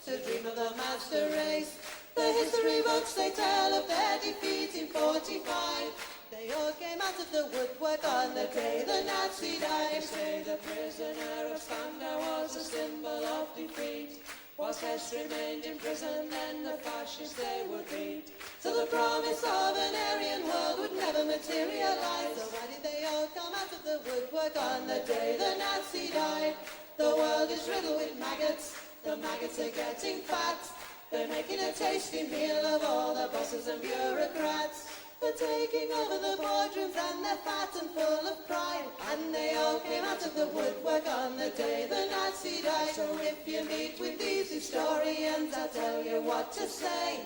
to dream of the master race. The history books, they tell of their defeat in 45. They all came out of the woodwork on the day the Nazi died. They say the prisoner of Spandau was a symbol of defeat, whilst Hess remained in prison and the fascists they would beat. So the promise of an Aryan world would never materialize. So why did they all come out of the woodwork on the day the Nazi died? The world is riddled with maggots, the maggots are getting fat. They're making a tasty meal of all the bosses and bureaucrats. They're taking over the boardrooms and they're fat and full of pride. And they all came out of the woodwork on the day the Nazi died. So if you meet with these historians, I'll tell you what to say.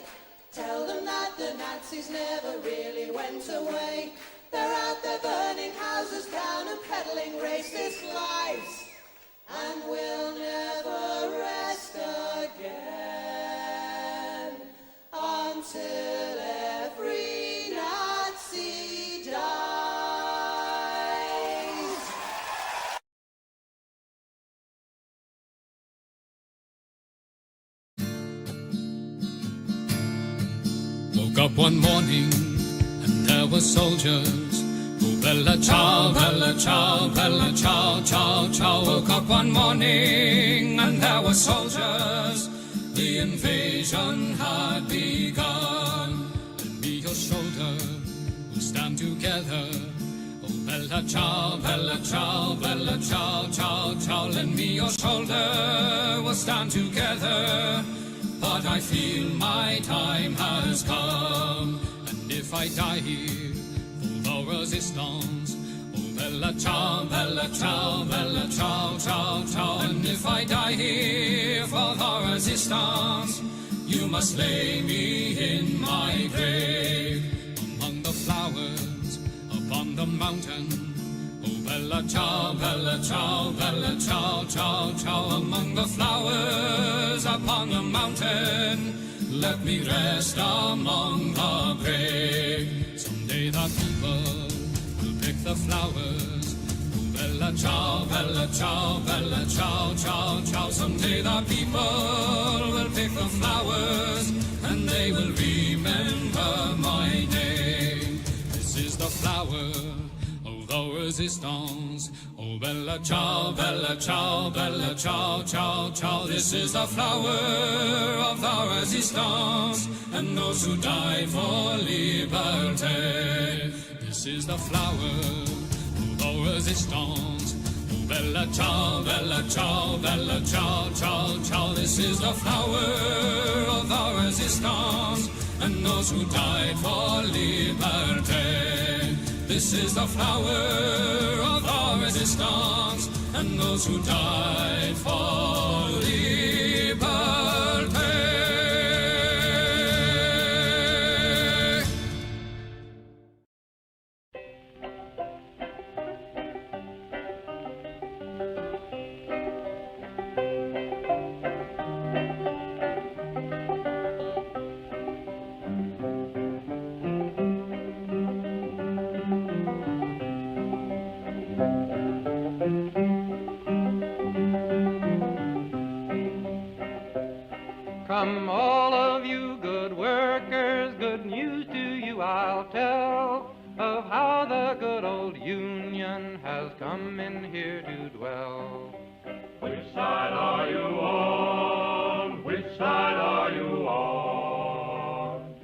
Tell them that the Nazis never really went away. They're out there burning houses down and peddling racist lies. And we'll never rest again until every Nazi dies. Woke up one morning and there were soldiers. Oh, bella ciao, bella ciao, bella ciao, ciao, ciao. Woke up one morning and there were soldiers. The invasion had begun. Lend me your shoulder, we'll stand together. Oh, bella ciao, bella ciao, bella ciao, ciao, ciao. Lend me your shoulder, we'll stand together. But I feel my time has come, and if I die here for the resistance, oh, bella ciao, bella ciao, bella ciao, ciao, ciao. And if I die here for the resistance, you must lay me in my grave among the flowers upon the mountain. Oh, bella ciao, bella ciao, bella ciao, ciao, ciao. Among the flowers upon the mountain, let me rest among the brave. Someday the people will pick the flowers. Oh, bella ciao, bella ciao, bella ciao, ciao, ciao. Someday the people will pick the flowers, and they will remember my name. This is the flower of the resistance. Oh, bella ciao, bella ciao, bella ciao, ciao, ciao. This is the flower of the resistance, and those who died for liberty. This is the flower of the resistance. Oh, bella ciao, bella ciao, bella ciao, ciao, ciao. This is the flower of the resistance, and those who died for liberty. This is the flower of our resistance, and those who died for liberty. Come all of you good workers, good news to you I'll tell, of how the good old Union has come in here to dwell. Which side are you on? Which side are you on?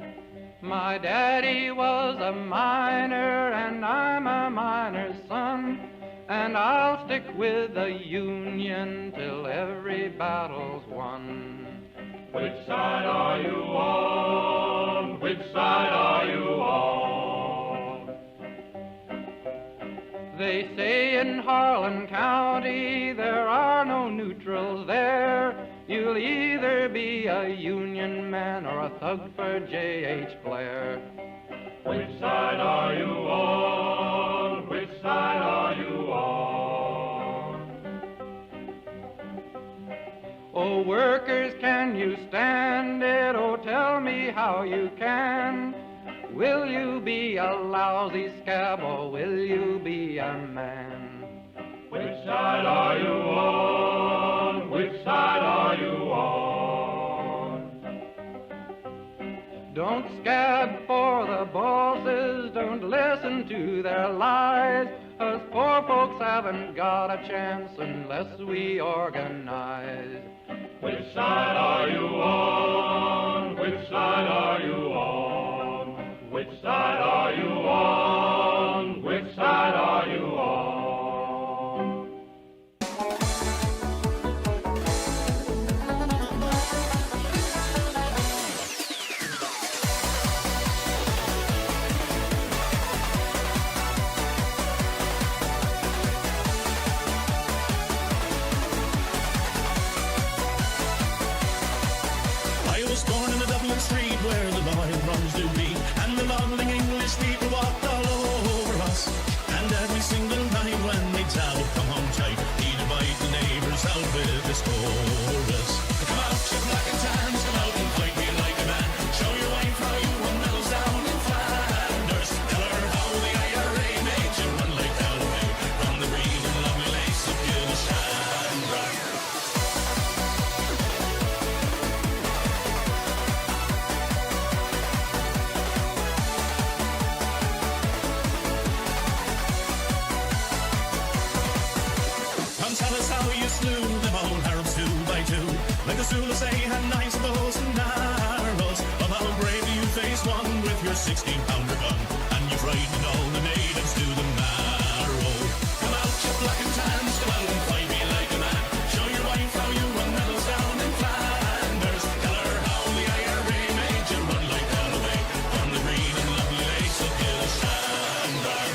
My daddy was a miner and I'm a miner's son, and I'll stick with the Union till every battle's won. Which side are you on? Which side are you on? They say in Harlan County there are no neutrals there. You'll either be a Union man or a thug for J.H. Blair. Which side are you on? Which side are you on? Oh, workers, can you stand it? Oh, tell me how you can. Will you be a lousy scab or will you be a man? Which side are you on? Which side are you on? Don't scab for the bosses, don't listen to their lies. Us poor folks haven't got a chance unless we organize. Which side are you on? Which side are you on? Which side are you on? Which side are you on? Street where the loyal runs do be, and the lovely English people walked all over us. And every single night when they tell come home tight, he'd invite the neighbours out with this chorus. Come out, you black and tans, come out and fight me like a man. Show your wife how you won medals down in Flanders. Tell her how the IRA made you run like Galloway from the green and lovely lace of Gilshandra. Tell us how you slew them old Arabs 2 by 2, like the Zulus they had knives, bows and arrows. Of how bravely you faced one with your 16-pounder gun, and you frightened all the natives to the marrow. Come out, you black and tans, come out and fight me like a man. Show your wife how you won medals down in Flanders. Tell her how the IRA made you run like Galloway from the green and lovely lakes of Gilshandra.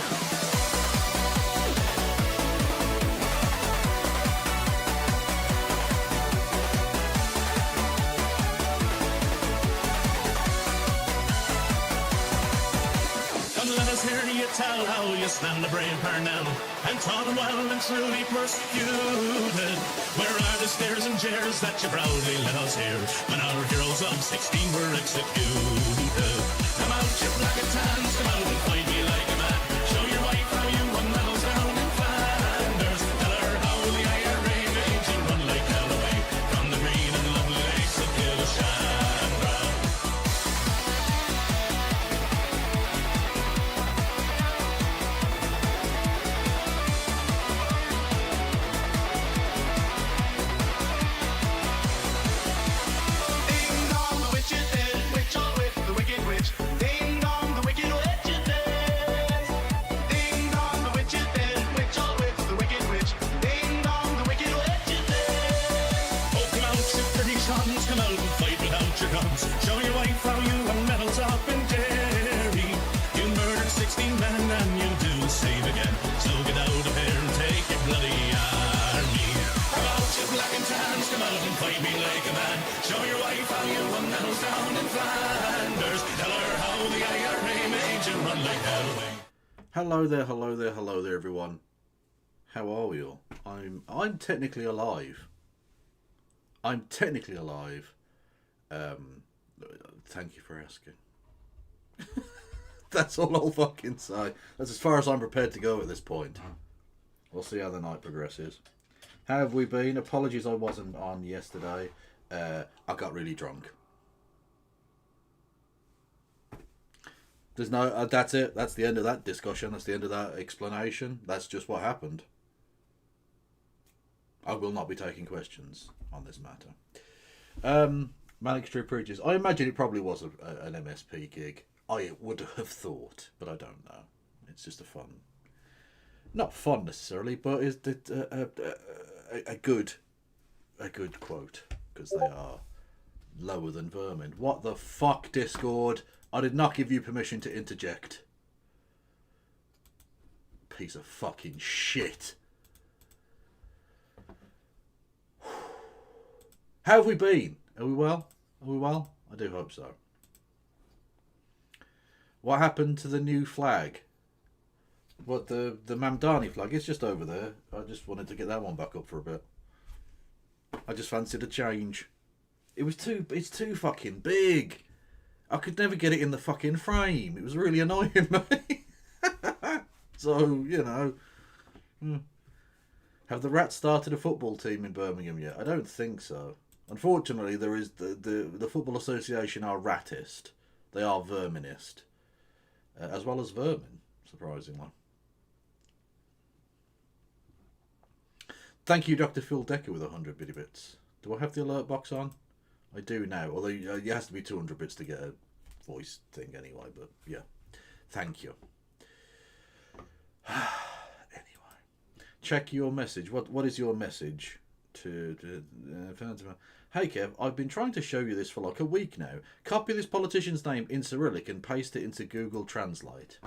Hear you tell how you stand the brave Parnell and taught them well and truly persecuted. Where are the stares and jeers that you proudly let us hear when our heroes of 16 were executed? Come out, you black and tans, come out and fight me like a man. Show your wife how you won medals down in Flanders. Tell her how the IRA made you run like Galloway from the green and lovely lakes of Gilshandra. Come out and fight without your guns. Show your wife how you won medals up in Derry. You murdered 16 men and you'll do the same again. So get out of here and take your bloody army. Come out, you black and tans, come out and fight me like a man. Show your wife how you won medals down in Flanders. Tell her how the IRA made you run like Galloway. Hello there, hello there, hello there, everyone. How are we all? I'm technically alive. I'm technically alive. Thank you for asking. That's all I'll fucking say. That's as far as I'm prepared to go at this point. We'll see how the night progresses. How have we been? Apologies I wasn't on yesterday. I got really drunk. There's no... that's it. That's the end of that discussion. That's the end of that explanation. That's just what happened. I will not be taking questions on this matter. Manic Street Preachers. I imagine it probably was an MSP gig. I would have thought, but I don't know. It's just a fun... Not fun necessarily, but is it a good quote, because they are lower than vermin. What the fuck, Discord? I did not give you permission to interject. Piece of fucking shit. How have we been? Are we well? Are we well? I do hope so. What happened to the new flag? What, the Mamdani flag? It's just over there. I just wanted to get that one back up for a bit. I just fancied a change. It's too fucking big. I could never get it in the fucking frame. It was really annoying me. So, you know. Have the Rats started a football team in Birmingham yet? I don't think so. Unfortunately, there is the Football Association are ratist. They are verminist. As well as vermin, surprisingly. Thank you, Dr. Phil Decker, with 100 bitty bits. Do I have the alert box on? I do now, although it has to be 200 bits to get a voice thing anyway, but yeah. Thank you. Anyway. Check your message. What is your message? Hey Kev, I've been trying to show you this for like a week now. Copy this politician's name in Cyrillic and paste it into Google Translate.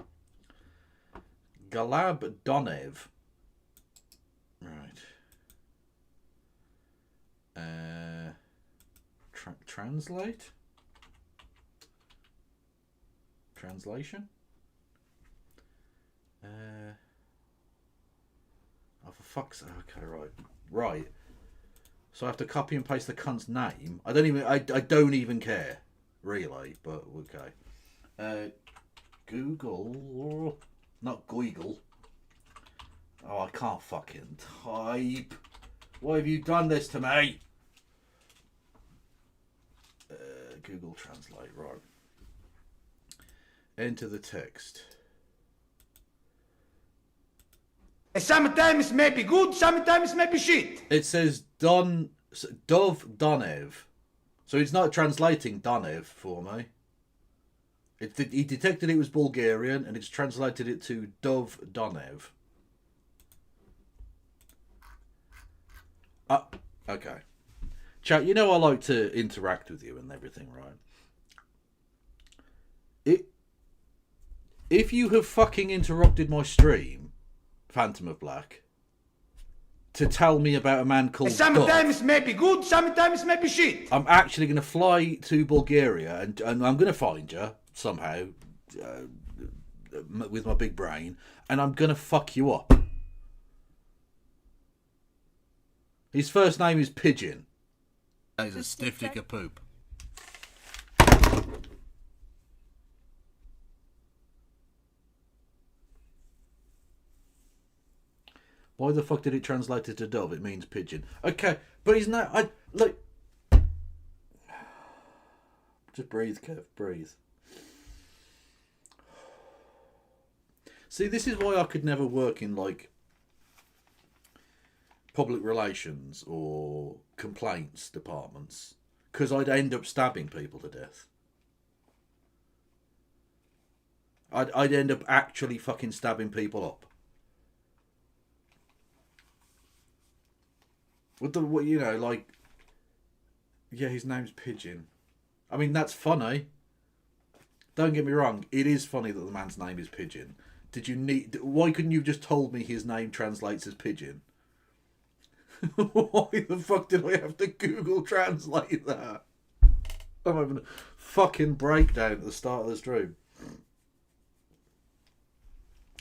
Galab Donev. Right. Translate? Translation? Oh, for fuck's sake. Okay, right. Right. So I have to copy and paste the cunt's name. I don't even care, really, but okay. Google, not Google. Oh, I can't fucking type. Why have you done this to me? Google Translate, right. Enter the text. Sometimes may be good, sometimes may be shit. It says Dov Donev. So it's not translating Donev for me. He detected it was Bulgarian and it's translated it to Dov Donev. Okay. Chat, you know I like to interact with you and everything, right? If you have fucking interrupted my stream, Phantom of Black, to tell me about a man called Sometimes Dov, may be good, sometimes may be shit. I'm actually going to fly to Bulgaria and I'm going to find you somehow with my big brain and I'm going to fuck you up. His first name is Pigeon. He's a stiff dick of poop. Why the fuck did it translate it to dove? It means pigeon. Okay, but he's not. Look. Just breathe, Kev. Breathe. See, this is why I could never work in like public relations or complaints departments, because I'd end up stabbing people to death. I'd end up actually fucking stabbing people up. With the, you know, like, yeah, his name's Pigeon. I mean, that's funny. Don't get me wrong, it is funny that the man's name is Pigeon. Why couldn't you have just told me his name translates as Pigeon? Why the fuck did I have to Google Translate that? I'm having a fucking breakdown at the start of the stream.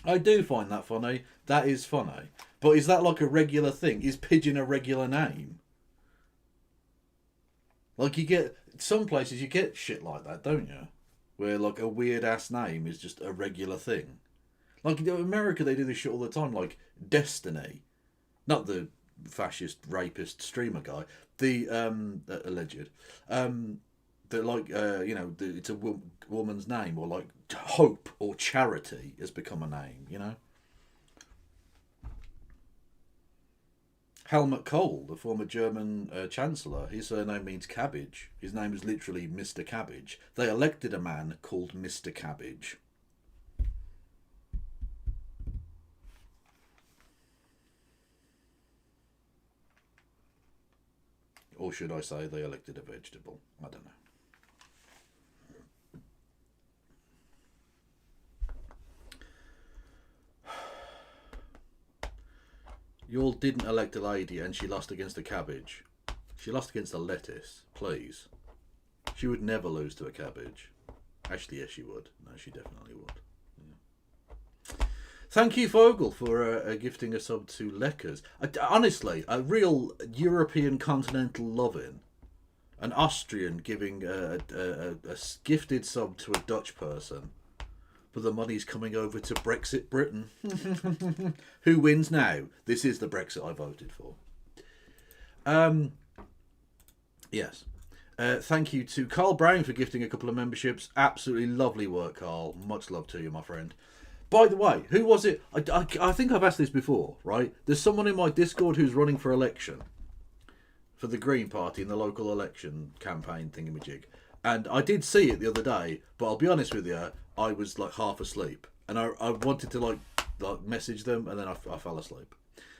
I do find that funny. That is funny. But is that like a regular thing? Is Pigeon a regular name? Like you get, some places you get shit like that, don't you? Where like a weird ass name is just a regular thing. Like in America they do this shit all the time, like Destiny. Not the fascist rapist streamer guy, the alleged that like you know, it's a woman's name, or like Hope or Charity has become a name, you know. Helmut Kohl, the former German chancellor, his surname means cabbage. His name is literally Mr. Cabbage. They elected a man called Mr. Cabbage. Or should I say they elected a vegetable? I don't know. You all didn't elect a lady and she lost against a cabbage. She lost against a lettuce, please. She would never lose to a cabbage. Actually, yes, she would. No, she definitely would. Yeah. Thank you, Fogel, for gifting a sub to Leckers. Honestly, a real European continental loving. An Austrian giving a gifted sub to a Dutch person. But the money's coming over to Brexit Britain. Who wins now? This is the Brexit I voted for. Yes. Thank you to Carl Brown for gifting a couple of memberships. Absolutely lovely work, Carl. Much love to you, my friend. By the way, who was it? I think I've asked this before, right? There's someone in my Discord who's running for election for the Green Party in the local election campaign thingamajig. And I did see it the other day, but I'll be honest with you, I was like half asleep. And I wanted to like message them, and then I fell asleep.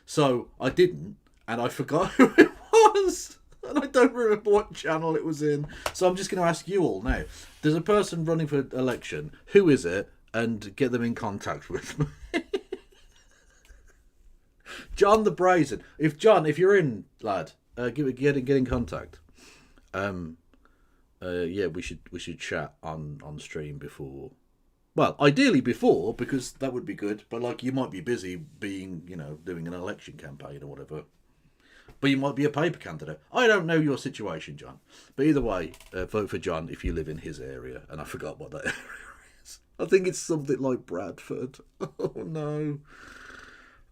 So I didn't, and I forgot who it was. And I don't remember what channel it was in. So I'm just going to ask you all now. There's a person running for election. Who is it? And get them in contact with me. John the Brazen. If you're in, lad, get in contact. Yeah, we should chat on stream before. Well, ideally before, because that would be good. But like, you might be busy being, doing an election campaign or whatever. But you might be a paper candidate. I don't know your situation, John. But either way, vote for John if you live in his area. And I forgot what that area is. I think it's something like Bradford. Oh, no.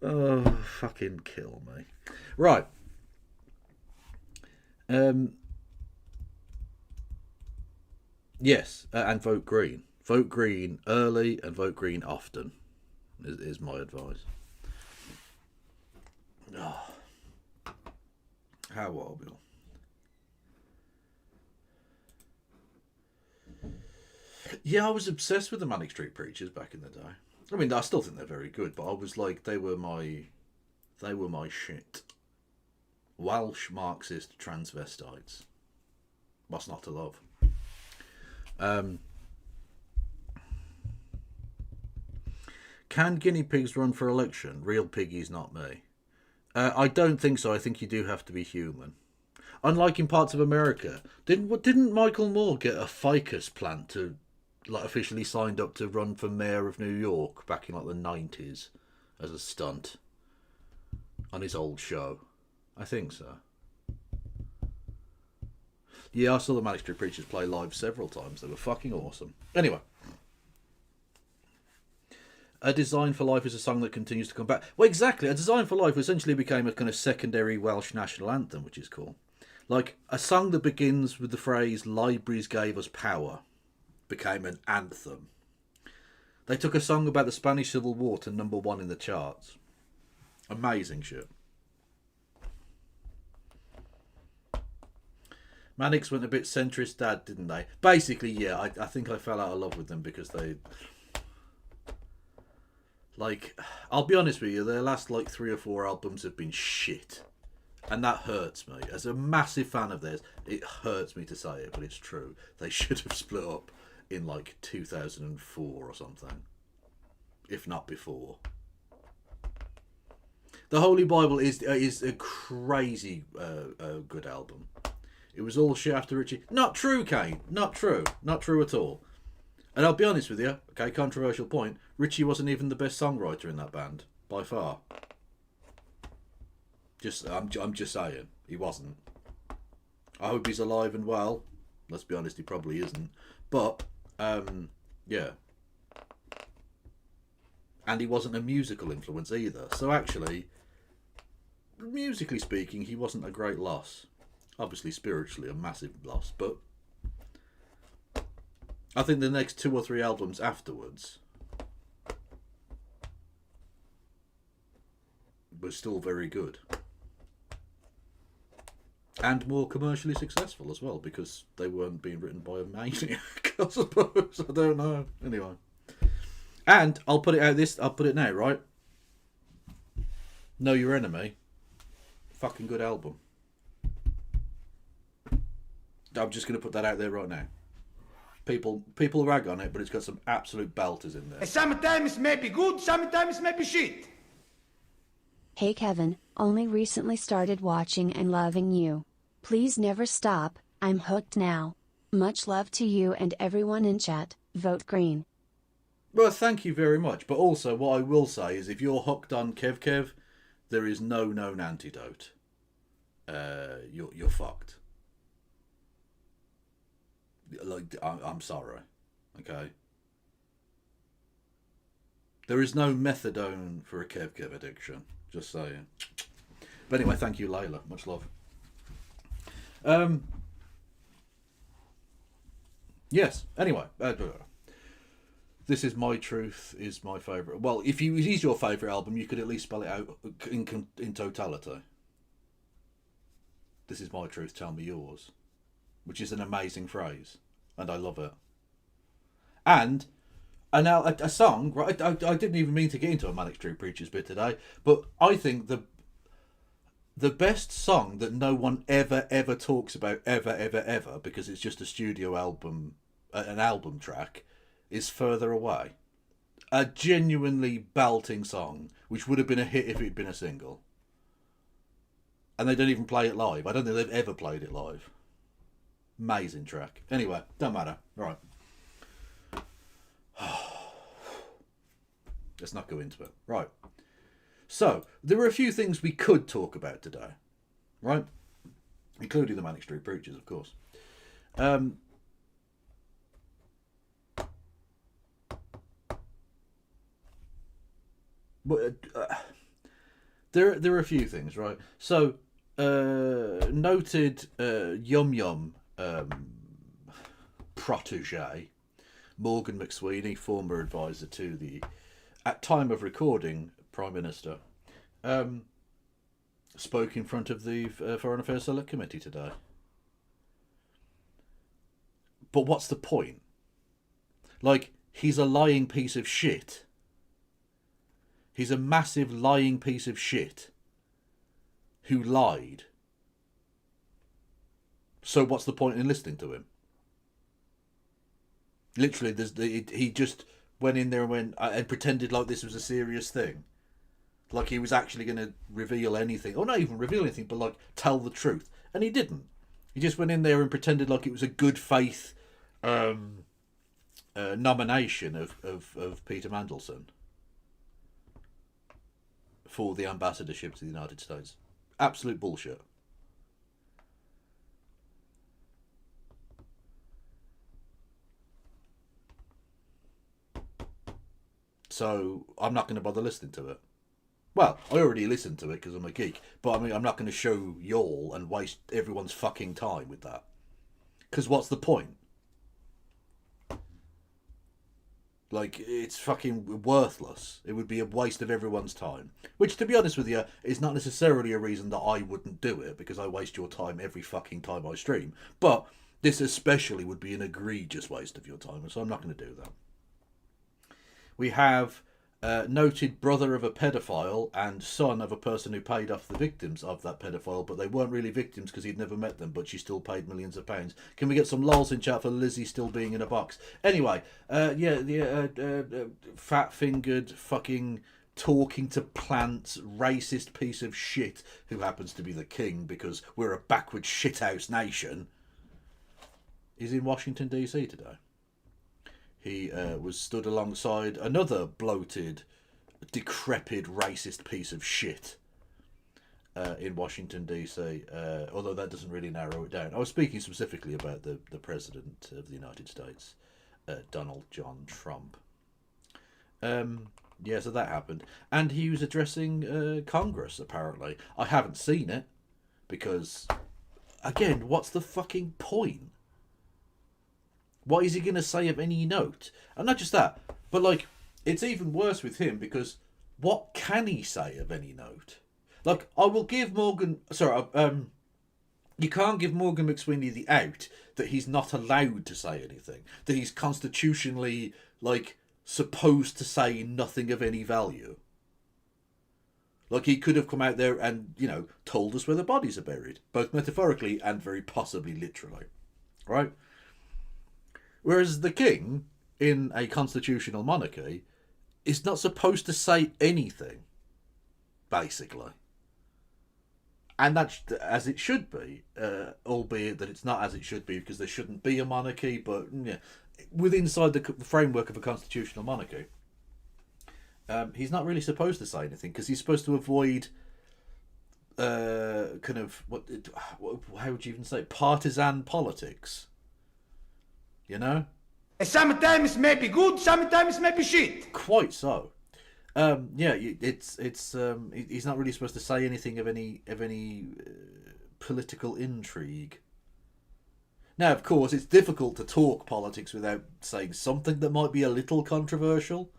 Oh, fucking kill me. Right. Yes, and vote Green. Vote Green early and vote Green often is my advice. Oh. How are we all? Yeah, I was obsessed with the Manic Street Preachers back in the day. I mean, I still think they're very good, but I was like, they were my shit. Welsh Marxist transvestites. What's not to love? Can guinea pigs run for election? Real piggies, not me. I don't think so. I think you do have to be human. Unlike in parts of America, didn't Michael Moore get a ficus plant to officially signed up to run for mayor of New York back in the 90s as a stunt on his old show? I think so. Yeah, I saw the Manic Street Preachers play live several times. They were fucking awesome. Anyway. A Design for Life is a song that continues to come back. Well, exactly. A Design for Life essentially became a kind of secondary Welsh national anthem, which is cool. Like, a song that begins with the phrase, "Libraries gave us power," became an anthem. They took a song about the Spanish Civil War to #1 in the charts. Amazing shit. Mannix went a bit centrist dad, didn't they? Basically, yeah. I think I fell out of love with them because they... Like, I'll be honest with you, their last 3 or 4 albums have been shit. And that hurts me. As a massive fan of theirs, it hurts me to say it, but it's true. They should have split up in 2004 or something. If not before. The Holy Bible is a crazy good album. It was all shit after Richie. Not true, Kane. Not true. Not true at all. And I'll be honest with you, okay, controversial point, Richie wasn't even the best songwriter in that band, by far. I'm just saying, he wasn't. I hope he's alive and well. Let's be honest, he probably isn't. But, yeah. And he wasn't a musical influence either. So actually, musically speaking, he wasn't a great loss. Obviously, spiritually, a massive loss, but I think the next 2 or 3 albums afterwards were still very good. And more commercially successful as well, because they weren't being written by a maniac, I suppose. I don't know. Anyway. And I'll put it now, right? Know Your Enemy. Fucking good album. I'm just going to put that out there right now. People rag on it, but it's got some absolute belters in there. Sometimes it may be good, sometimes it may be shit. Hey Kevin, only recently started watching and loving you. Please never stop, I'm hooked now. Much love to you and everyone in chat, vote green. Well, thank you very much. But also, what I will say is if you're hooked on Kev, there is no known antidote. You're fucked. I'm sorry. Okay? There is no methadone for a Kev addiction. Just saying. But anyway, thank you, Layla. Much love. Yes. Anyway, This Is My Truth is my favourite. Well, if it is your favourite album, you could at least spell it out in totality. This is my truth, tell me yours. Which is an amazing phrase. And I love it. And now a song, right? I didn't even mean to get into a Manic Street Preachers bit today, but I think the best song that no one ever talks about ever, because it's just a studio album, an album track, is Further Away. A genuinely belting song, which would have been a hit if it had been a single. And they don't even play it live. I don't think they've ever played it live. Amazing track. Anyway, don't matter. Right. Let's not go into it. Right. So, there are a few things we could talk about today. Right? Including the Manic Street Preachers, of course. But there are a few things, right? So, noted Yum Yum protege, Morgan McSweeney, former advisor to the, at time of recording, Prime Minister, spoke in front of the Foreign Affairs Select Committee today. But what's the point? Like, he's a lying piece of shit. He's a massive lying piece of shit who lied. So what's the point in listening to him? Literally, he just went in there and pretended like this was a serious thing. Like he was actually going to reveal anything. Or not even reveal anything, but like tell the truth. And he didn't. He just went in there and pretended like it was a good faith nomination of Peter Mandelson for the ambassadorship to the United States. Absolute bullshit. So I'm not going to bother listening to it. Well, I already listened to it because I'm a geek, but I mean, I'm not going to show y'all and waste everyone's fucking time with that. Because what's the point? Like, it's fucking worthless. It would be a waste of everyone's time. Which, to be honest with you, is not necessarily a reason that I wouldn't do it, because I waste your time every fucking time I stream. But this especially would be an egregious waste of your time, so I'm not going to do that. We have noted brother of a pedophile and son of a person who paid off the victims of that pedophile, but they weren't really victims because he'd never met them, but she still paid millions of pounds. Can we get some lols in chat for Lizzie still being in a box? Anyway, fat-fingered, fucking talking to plants, racist piece of shit who happens to be the king because we're a backward shithouse nation, is in Washington, D.C. today. He was stood alongside another bloated, decrepit, racist piece of shit in Washington, D.C., although that doesn't really narrow it down. I was speaking specifically about the President of the United States, Donald John Trump. Yeah, so that happened. And he was addressing Congress, apparently. I haven't seen it, because, again, what's the fucking point? What is he going to say of any note? And not just that, but like, it's even worse with him because what can he say of any note? Like, I will give Morgan... Sorry, you can't give Morgan McSweeney the out that he's not allowed to say anything. That he's constitutionally, like, supposed to say nothing of any value. Like, he could have come out there and, you know, told us where the bodies are buried. Both metaphorically and very possibly literally. Right? Whereas the king, in a constitutional monarchy, is not supposed to say anything, basically. And that's as it should be, albeit that it's not as it should be because there shouldn't be a monarchy, but yeah, inside the framework of a constitutional monarchy, he's not really supposed to say anything because he's supposed to avoid kind of, how would you even say, partisan politics. You know? Sometimes may be good, sometimes may be shit. Quite so. Yeah, it's he's not really supposed to say anything of any political intrigue. Now, of course, it's difficult to talk politics without saying something that might be a little controversial.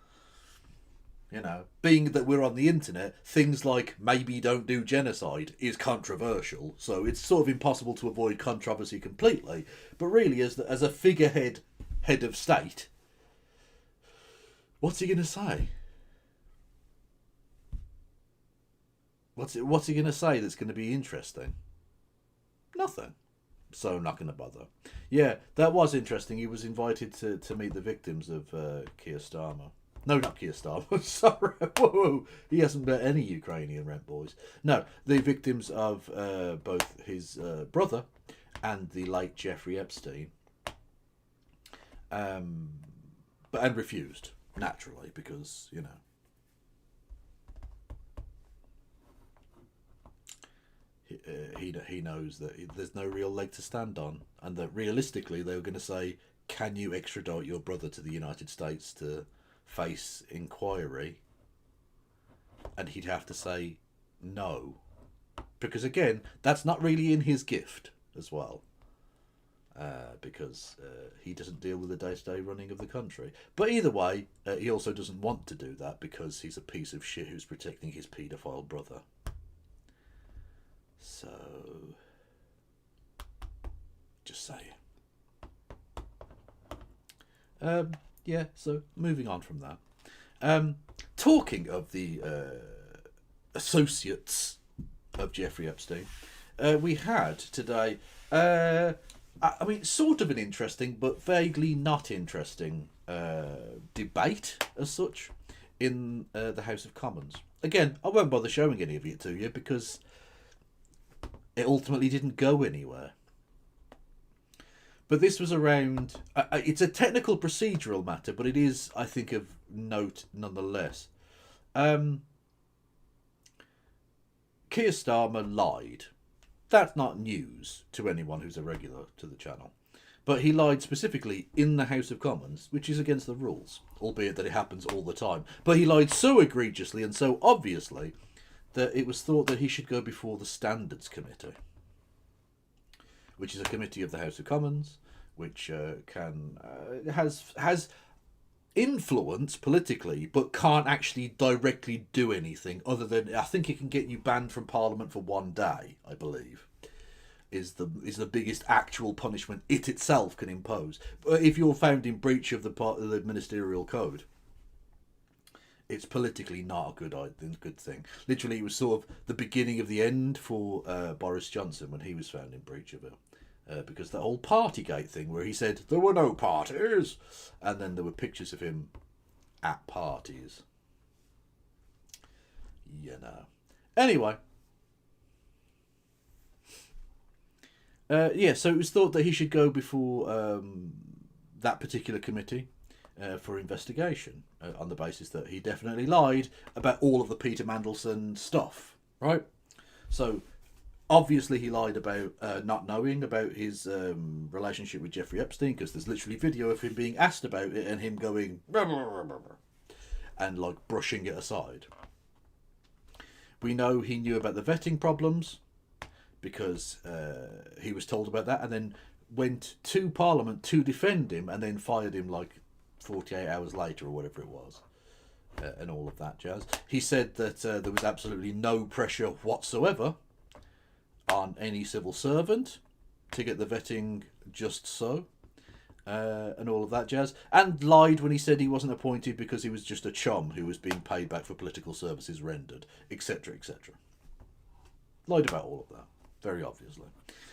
You know, being that we're on the internet, things like maybe don't do genocide is controversial, so it's sort of impossible to avoid controversy completely. But really, as a figurehead, head of state, what's he going to say? What's he going to say that's going to be interesting? Nothing. So I'm not going to bother. Yeah, that was interesting. He was invited to meet the victims of Keir Starmer. No, not Keir Starmer. Sorry. Whoa. He hasn't met any Ukrainian rent boys. No, the victims of both his brother and the late Jeffrey Epstein. And refused, naturally, because, you know. He knows that there's no real leg to stand on, and that realistically they were going to say, can you extradite your brother to the United States to face inquiry? And he'd have to say no, because again, that's not really in his gift as well, because he doesn't deal with the day-to-day running of the country. But either way, he also doesn't want to do that because he's a piece of shit who's protecting his paedophile brother. So, just saying. Yeah, so moving on from that. Talking of the associates of Jeffrey Epstein, we had today, I mean, sort of an interesting but vaguely not interesting debate as such in the House of Commons. Again, I won't bother showing any of it to you because it ultimately didn't go anywhere. But this was around... it's a technical procedural matter, but it is, I think, of note nonetheless. Keir Starmer lied. That's not news to anyone who's a regular to the channel. But he lied specifically in the House of Commons, which is against the rules, albeit that it happens all the time. But he lied so egregiously and so obviously that it was thought that he should go before the Standards Committee, which is a committee of the House of Commons, which has influence politically, but can't actually directly do anything other than, I think it can get you banned from Parliament for 1 day, I believe, is the biggest actual punishment it itself can impose. But if you're found in breach of the ministerial code, it's politically not a good thing. Literally, it was sort of the beginning of the end for Boris Johnson when he was found in breach of it. Because the whole Partygate thing where he said there were no parties, and then there were pictures of him at parties. You know. Anyway. Yeah, so it was thought that he should go before that particular committee for investigation on the basis that he definitely lied about all of the Peter Mandelson stuff, right? So obviously he lied about not knowing about his relationship with Jeffrey Epstein, because there's literally video of him being asked about it and him going blah, blah, blah, blah, blah, and like brushing it aside. We know he knew about the vetting problems because he was told about that and then went to Parliament to defend him and then fired him like 48 hours later or whatever it was, and all of that jazz. He said that there was absolutely no pressure whatsoever on any civil servant to get the vetting just so, and all of that jazz, and lied when he said he wasn't appointed because he was just a chum who was being paid back for political services rendered, etc, etc. Lied about all of that, very obviously.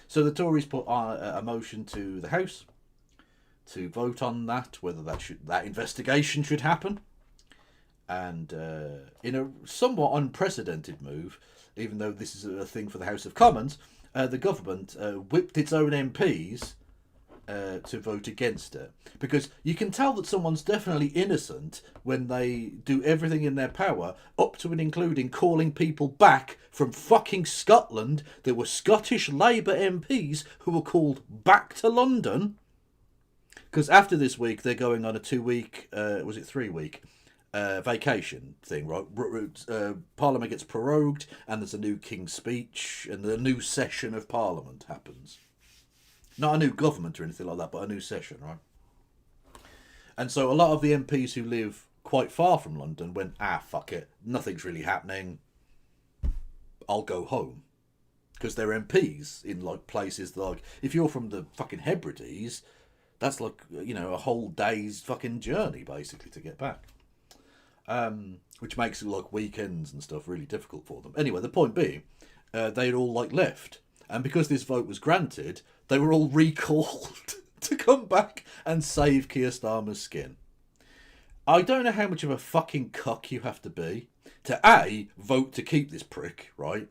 So the Tories put a motion to the House to vote on that, whether that investigation should happen. And in a somewhat unprecedented move, even though this is a thing for the House of Commons, the government whipped its own MPs to vote against it. Because you can tell that someone's definitely innocent when they do everything in their power, up to and including calling people back from fucking Scotland. There were Scottish Labour MPs who were called back to London. Because after this week, they're going on a 2-week, was it 3-week, vacation thing, right? Parliament gets prorogued, and there's a new King's Speech, and the new session of Parliament happens. Not a new government or anything like that, but a new session, right? And so a lot of the MPs who live quite far from London went, fuck it, nothing's really happening, I'll go home. Because they're MPs in like places like, if you're from the fucking Hebrides, that's like, you know, a whole day's fucking journey basically to get back. Which makes it like weekends and stuff really difficult for them. Anyway, the point being, they'd all like left. And because this vote was granted, they were all recalled to come back and save Keir Starmer's skin. I don't know how much of a fucking cuck you have to be to A, vote to keep this prick, right?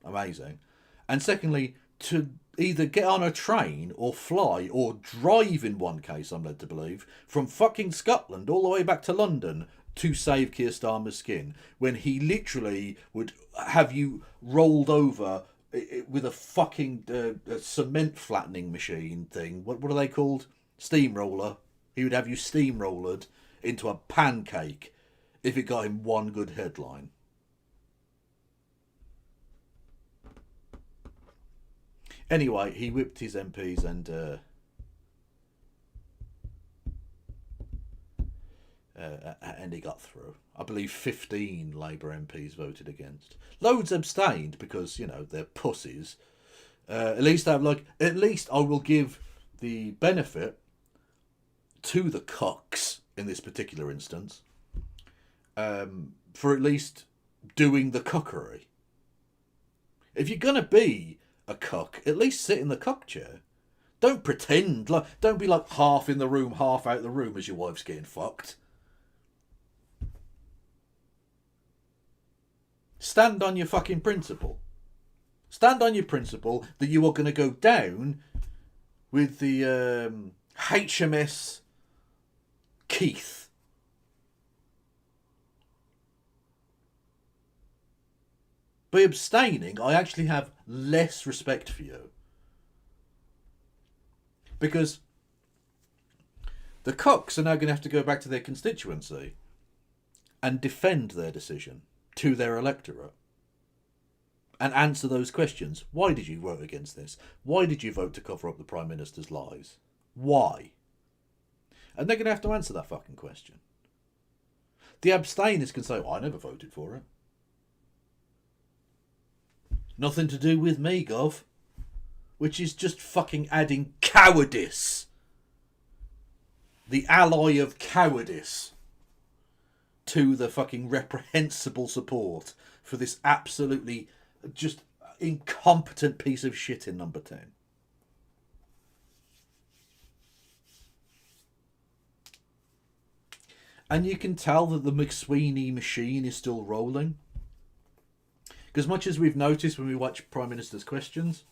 Amazing. And secondly, to either get on a train or fly or drive, in one case I'm led to believe, from fucking Scotland all the way back to London to save Keir Starmer's skin, when he literally would have you rolled over with a fucking a cement flattening machine thing. What are they called? Steamroller. He would have you steamrollered into a pancake if it got him one good headline. Anyway, he whipped his MPs and he got through. I believe 15 Labour MPs voted against. Loads abstained because, you know, they're pussies. At least I will give the benefit to the cucks in this particular instance, for at least doing the cuckery. If you're gonna be a cuck, at least sit in the cuck chair. Don't pretend, don't be like half in the room, half out the room as your wife's getting fucked. Stand on your fucking principle. Stand on your principle that you are going to go down with the HMS Keith. By abstaining, I actually have less respect for you. Because the cocks are now going to have to go back to their constituency and defend their decision to their electorate and answer those questions. Why did you vote against this? Why did you vote to cover up the Prime Minister's lies? Why? And they're going to have to answer that fucking question. The abstainers can say, I never voted for it. Nothing to do with me, Gov. Which is just fucking adding cowardice. The ally of cowardice to the fucking reprehensible support for this absolutely just incompetent piece of shit in number 10. And you can tell that the McSweeney machine is still rolling. Because much as we've noticed when we watch Prime Minister's questions,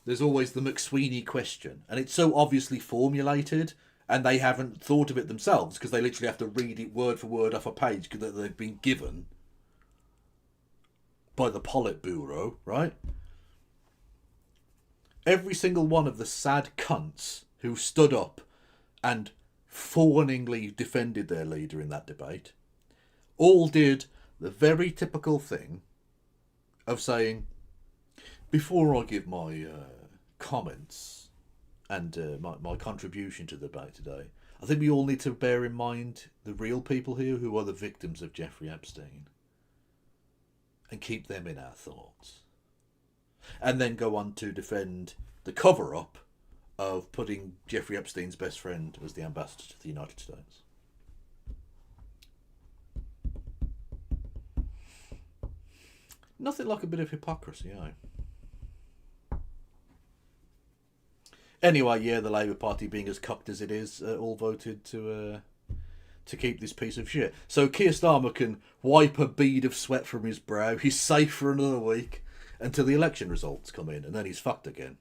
there's always the McSweeney question. And it's so obviously formulated, and they haven't thought of it themselves, because they literally have to read it word for word off a page that they've been given by the Politburo, right? Every single one of the sad cunts who stood up and fawningly defended their leader in that debate all did the very typical thing of saying, before I give my comments and my contribution to the debate today, I think we all need to bear in mind the real people here who are the victims of Jeffrey Epstein and keep them in our thoughts. And then go on to defend the cover-up of putting Jeffrey Epstein's best friend as the ambassador to the United States. Nothing like a bit of hypocrisy, eh? Anyway, yeah, the Labour Party, being as cocked as it is, all voted to keep this piece of shit. So Keir Starmer can wipe a bead of sweat from his brow. He's safe for another week until the election results come in, and then he's fucked again.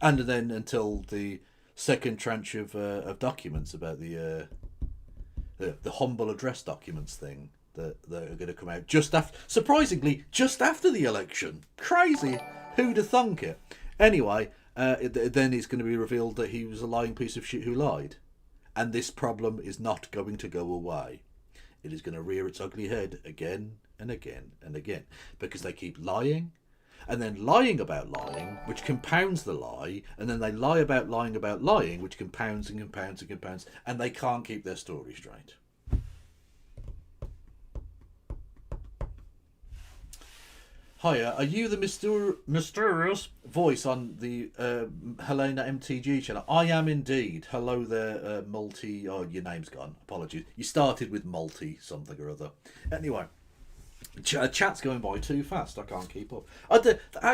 And then until the second tranche of documents about the humble address documents thing that are going to come out surprisingly, just after the election. Crazy. Who'd have thunk it? Anyway, then it's going to be revealed that he was a lying piece of shit who lied. And this problem is not going to go away. It is going to rear its ugly head again and again and again. Because they keep lying. and then lying about lying, which compounds the lie, and then they lie about lying, which compounds and compounds and compounds, and they can't keep their story straight. Hiya, are you the mysterious voice on the Helena MTG channel? I am indeed. Hello there, multi... Oh, your name's gone. Apologies. You started with multi something or other. Anyway, chat's going by too fast. I can't keep up. I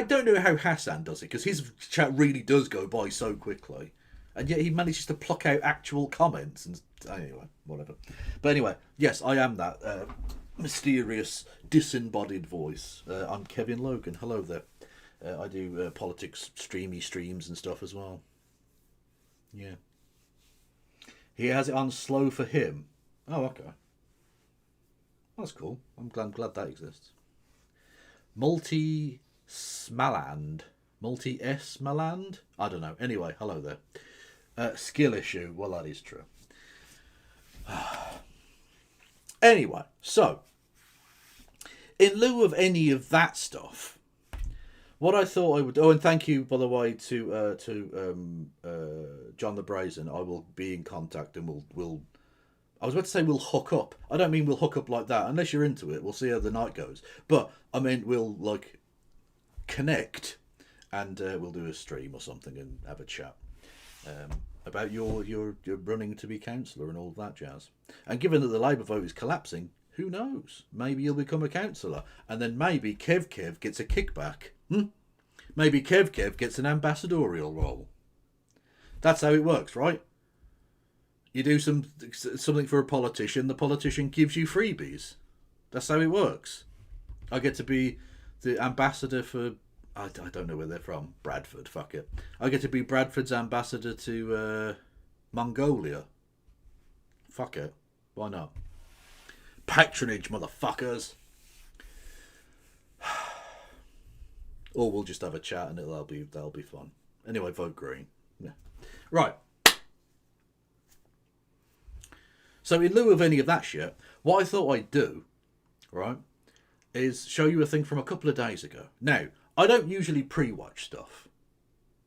don't know how Hassan does it, because his chat really does go by so quickly. And yet he manages to pluck out actual comments. And anyway, whatever. But anyway, yes, I am that... mysterious disembodied voice. I'm Kevin Logan. Hello there. I do politics streams and stuff as well. Yeah. He has it on slow for him. Oh, okay. That's cool. I'm glad that exists. Multi-Smaland. Multi-S-Maland? I don't know. Anyway, hello there. Skill issue. Well, that is true. Anyway, so, in lieu of any of that stuff, what I thought I would... Oh, and thank you, by the way, to John the Brazen. I will be in contact and we'll... I was about to say we'll hook up. I don't mean we'll hook up like that. Unless you're into it, we'll see how the night goes. But, I mean, we'll, like, connect and we'll do a stream or something and have a chat. About your running to be councillor and all that jazz. And given that the Labour vote is collapsing, who knows? Maybe you'll become a councillor. And then maybe Kev gets a kickback. Maybe Kev gets an ambassadorial role. That's how it works, right? You do something for a politician, the politician gives you freebies. That's how it works. I get to be the ambassador for... I don't know where they're from. Bradford, fuck it. I get to be Bradford's ambassador to Mongolia. Fuck it. Why not? Patronage, motherfuckers. Or we'll just have a chat and that'll be fun. Anyway, vote green. Yeah. Right. So in lieu of any of that shit, what I thought I'd do, right, is show you a thing from a couple of days ago. Now, I don't usually pre-watch stuff.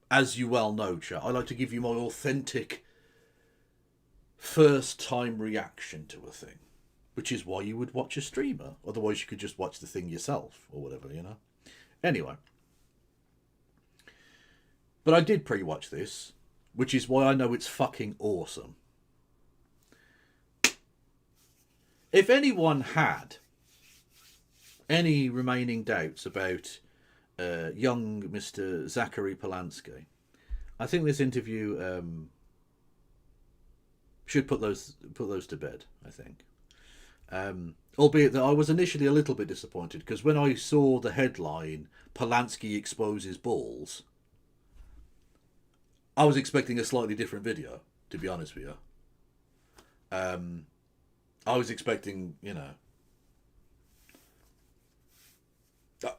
As you well know, chat. I like to give you my authentic first-time reaction to a thing. Which is why you would watch a streamer. Otherwise you could just watch the thing yourself. Or whatever, you know. Anyway. But I did pre-watch this. Which is why I know it's fucking awesome. If anyone had any remaining doubts about... young Mr. Zachary Polanski, I think this interview should put those to bed. I think, albeit that I was initially a little bit disappointed because when I saw the headline "Polanski exposes balls," I was expecting a slightly different video. To be honest with you, I was expecting, you know,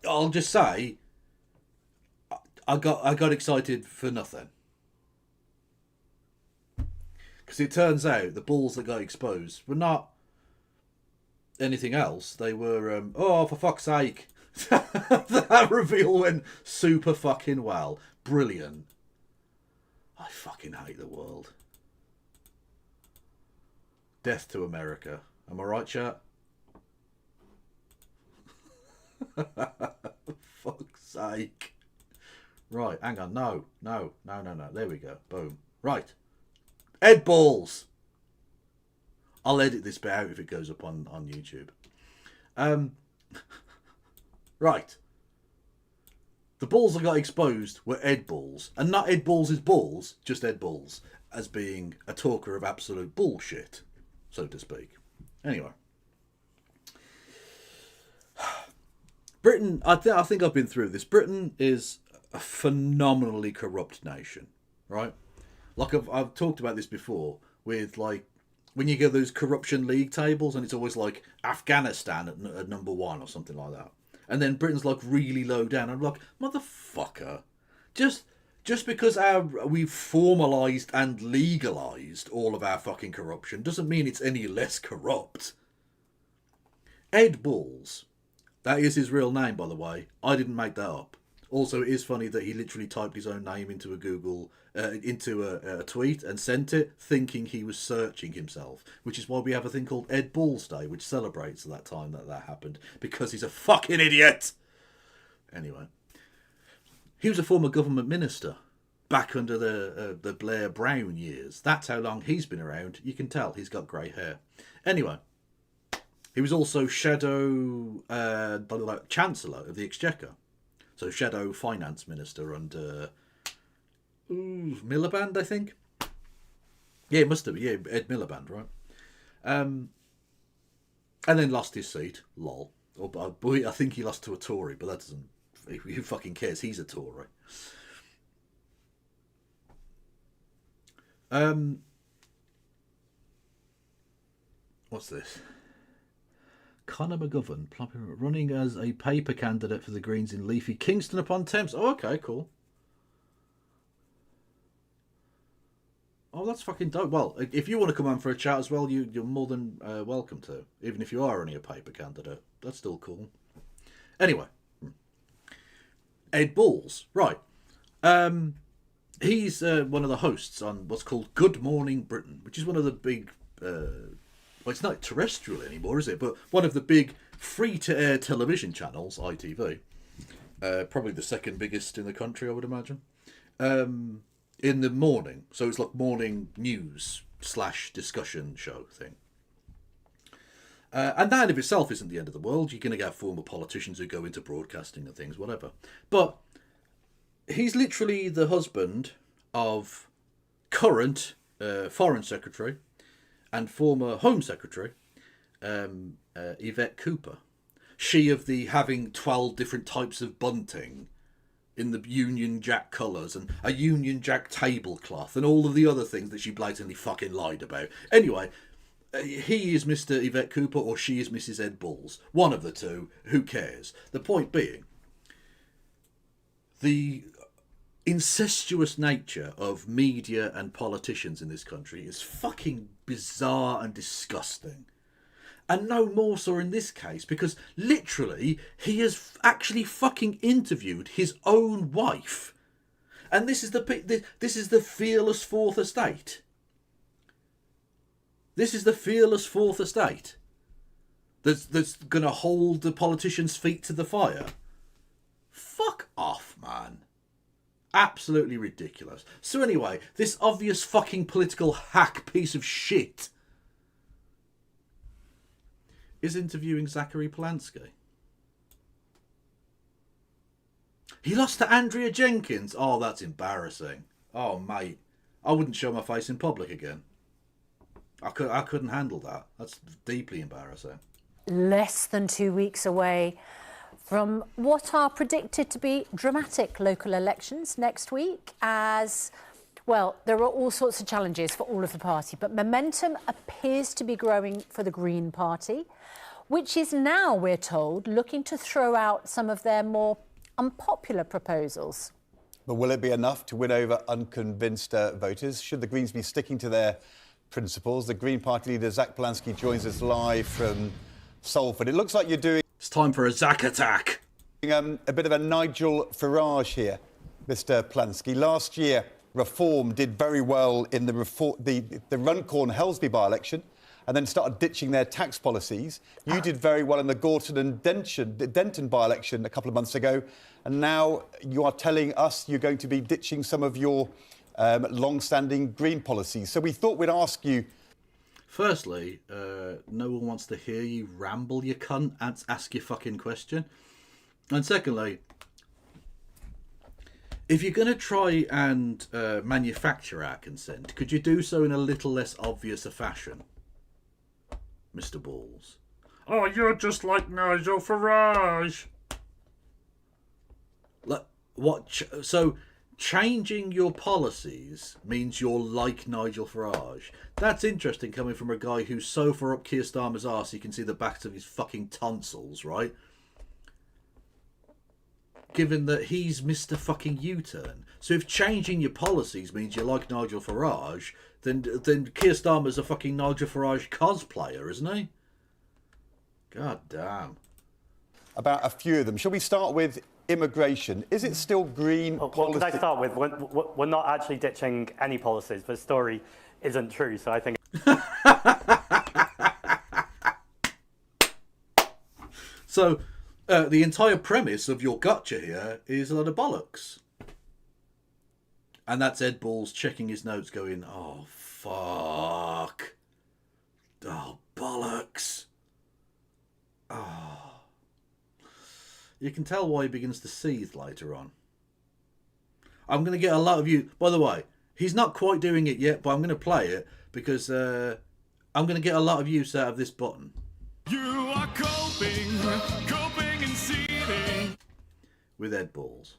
I'll just say. I got excited for nothing. Because it turns out the balls that got exposed were not anything else. They were, oh, for fuck's sake. That reveal went super fucking well. Brilliant. I fucking hate the world. Death to America. Am I right, chat? Fuck's sake. Right, hang on. No. There we go. Boom. Right. Ed balls. I'll edit this bit out if it goes up on YouTube. Right. The balls that got exposed were Ed balls. And not Ed balls' balls, just Ed balls. As being a talker of absolute bullshit, so to speak. Anyway. Britain, I think I've been through this. Britain is... a phenomenally corrupt nation, right? Like I've talked about this before with like when you get those corruption league tables and it's always like Afghanistan at number 1 or something like that, and then Britain's like really low down. I'm like, motherfucker, just because we've formalised and legalised all of our fucking corruption doesn't mean it's any less corrupt. Ed Balls, that is his real name, by the way. I didn't make that up. Also, it is funny that he literally typed his own name into a tweet and sent it, thinking he was searching himself. Which is why we have a thing called Ed Balls Day, which celebrates that time that happened, because he's a fucking idiot. Anyway, he was a former government minister back under the Blair Brown years. That's how long he's been around. You can tell he's got grey hair. Anyway, he was also shadow Chancellor of the Exchequer. So shadow finance minister under Miliband, I think. Yeah, it must have been. Yeah, Ed Miliband, right? And then lost his seat. Lol. I think he lost to a Tory, but that doesn't... Who fucking cares? He's a Tory. What's this? Conor McGovern running as a paper candidate for the Greens in leafy Kingston upon Thames. Oh, okay, cool. Oh, that's fucking dope. Well, if you want to come on for a chat as well, you're more than welcome to. Even if you are only a paper candidate, that's still cool. Anyway, Ed Balls, right? He's one of the hosts on what's called Good Morning Britain, which is one of the big. Well, it's not terrestrial anymore, is it? But one of the big free-to-air television channels, ITV, probably the second biggest in the country, I would imagine, in the morning. So it's like morning news / discussion show thing. And that in itself isn't the end of the world. You're going to get former politicians who go into broadcasting and things, whatever. But he's literally the husband of current Foreign Secretary and former Home Secretary, Yvette Cooper. She of the having 12 different types of bunting in the Union Jack colours and a Union Jack tablecloth and all of the other things that she blatantly fucking lied about. Anyway, he is Mr. Yvette Cooper or she is Mrs. Ed Balls. One of the two, who cares? The point being, the incestuous nature of media and politicians in this country is fucking bizarre and disgusting. And no more so in this case, because literally he has actually fucking interviewed his own wife. And this is the fearless fourth estate. This is the fearless fourth estate that's going to hold the politicians' feet to the fire. Fuck off, man. Absolutely ridiculous. So anyway, this obvious fucking political hack piece of shit is interviewing Zachary Polanski. He lost to Andrea Jenkins. Oh, that's embarrassing. Oh, mate. I wouldn't show my face in public again. I couldn't handle that. That's deeply embarrassing. Less than 2 weeks away from what are predicted to be dramatic local elections next week, as, well, there are all sorts of challenges for all of the party, but momentum appears to be growing for the Green Party, which is now, we're told, looking to throw out some of their more unpopular proposals. But will it be enough to win over unconvinced voters? Should the Greens be sticking to their principles? The Green Party leader, Zach Polanski, joins us live from Salford. It looks like you're doing... It's time for a Zach attack. A bit of a Nigel Farage here, Mr. Polanski. Last year, Reform did very well in the Runcorn-Helsby by-election and then started ditching their tax policies. You did very well in the Gorton and Denton by-election a couple of months ago, and now you are telling us you're going to be ditching some of your long-standing Green policies. So we thought we'd ask you... Firstly, no one wants to hear you ramble, you cunt, and ask your fucking question. And secondly, if you're going to try and manufacture our consent, could you do so in a little less obvious a fashion, Mr. Balls? Oh, you're just like Nigel Farage. So changing your policies means you're like Nigel Farage. That's interesting coming from a guy who's so far up Keir Starmer's arse he can see the backs of his fucking tonsils, right? Given that he's Mr. fucking U-turn. So if changing your policies means you're like Nigel Farage, then Keir Starmer's a fucking Nigel Farage cosplayer, isn't he? God damn. About a few of them. Shall we start with immigration, is it still Green Well, policy? could I start with, we're not actually ditching any policies. The story isn't true, so I think... So, the entire premise of your gotcha here is a lot of bollocks. And that's Ed Balls checking his notes going, oh, fuck. Oh, bollocks. Oh. You can tell why he begins to seethe later on. I'm going to get a lot of you... By the way, he's not quite doing it yet, but I'm going to play it because I'm going to get a lot of use out of this button. You are coping and seething. With Ed Balls.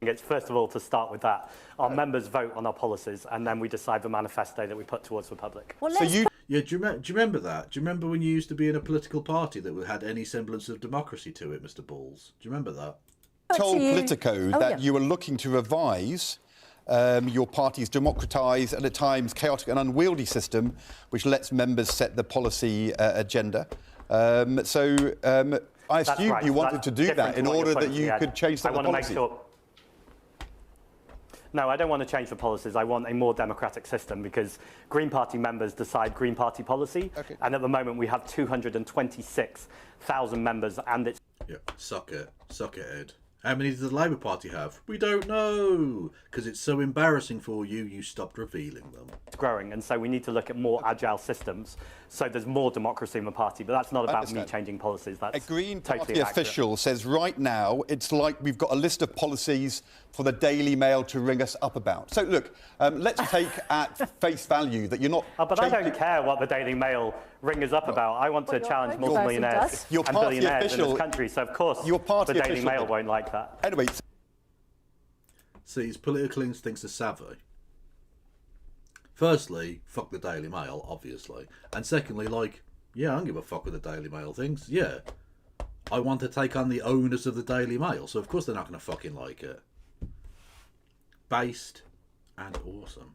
It's first of all to start with that. Our members vote on our policies and then we decide the manifesto that we put towards the public. Well, So you... Yeah, do you remember that? Do you remember when you used to be in a political party that had any semblance of democracy to it, Mr. Balls? Do you remember that? told Politico Oh, that yeah. you were looking to revise your party's democratised and at times chaotic and unwieldy system, which lets members set the policy agenda. I assume right. you wanted That's to do different that in to what order you're that you putting could change some I of the want to policy. make sure. No, I don't want to change the policies. I want a more democratic system because Green Party members decide Green Party policy. Okay. And at the moment we have 226,000 members and it's Yeah, suck it, Ed. How many does the Labour Party have? We don't know, because it's so embarrassing for you, you stopped revealing them. growing. And so we need to look at more agile systems so there's more democracy in the party. But that's not about me understand. changing policies. That's A Green totally Party inaccurate. official says right now it's like we've got a list of policies for the Daily Mail to ring us up about. So look, let's take at face value that you're not... But I don't care what the Daily Mail ring us up about. I want to challenge your multimillionaires does. Your and party billionaires in official- this country. So of course Your party the Daily official- Mail won't like that. Anyway, See, his political instincts are savvy. Firstly, fuck the Daily Mail, obviously. And secondly, yeah, I don't give a fuck what the Daily Mail thinks. Yeah. I want to take on the owners of the Daily Mail, so of course they're not going to fucking like it. Based and awesome.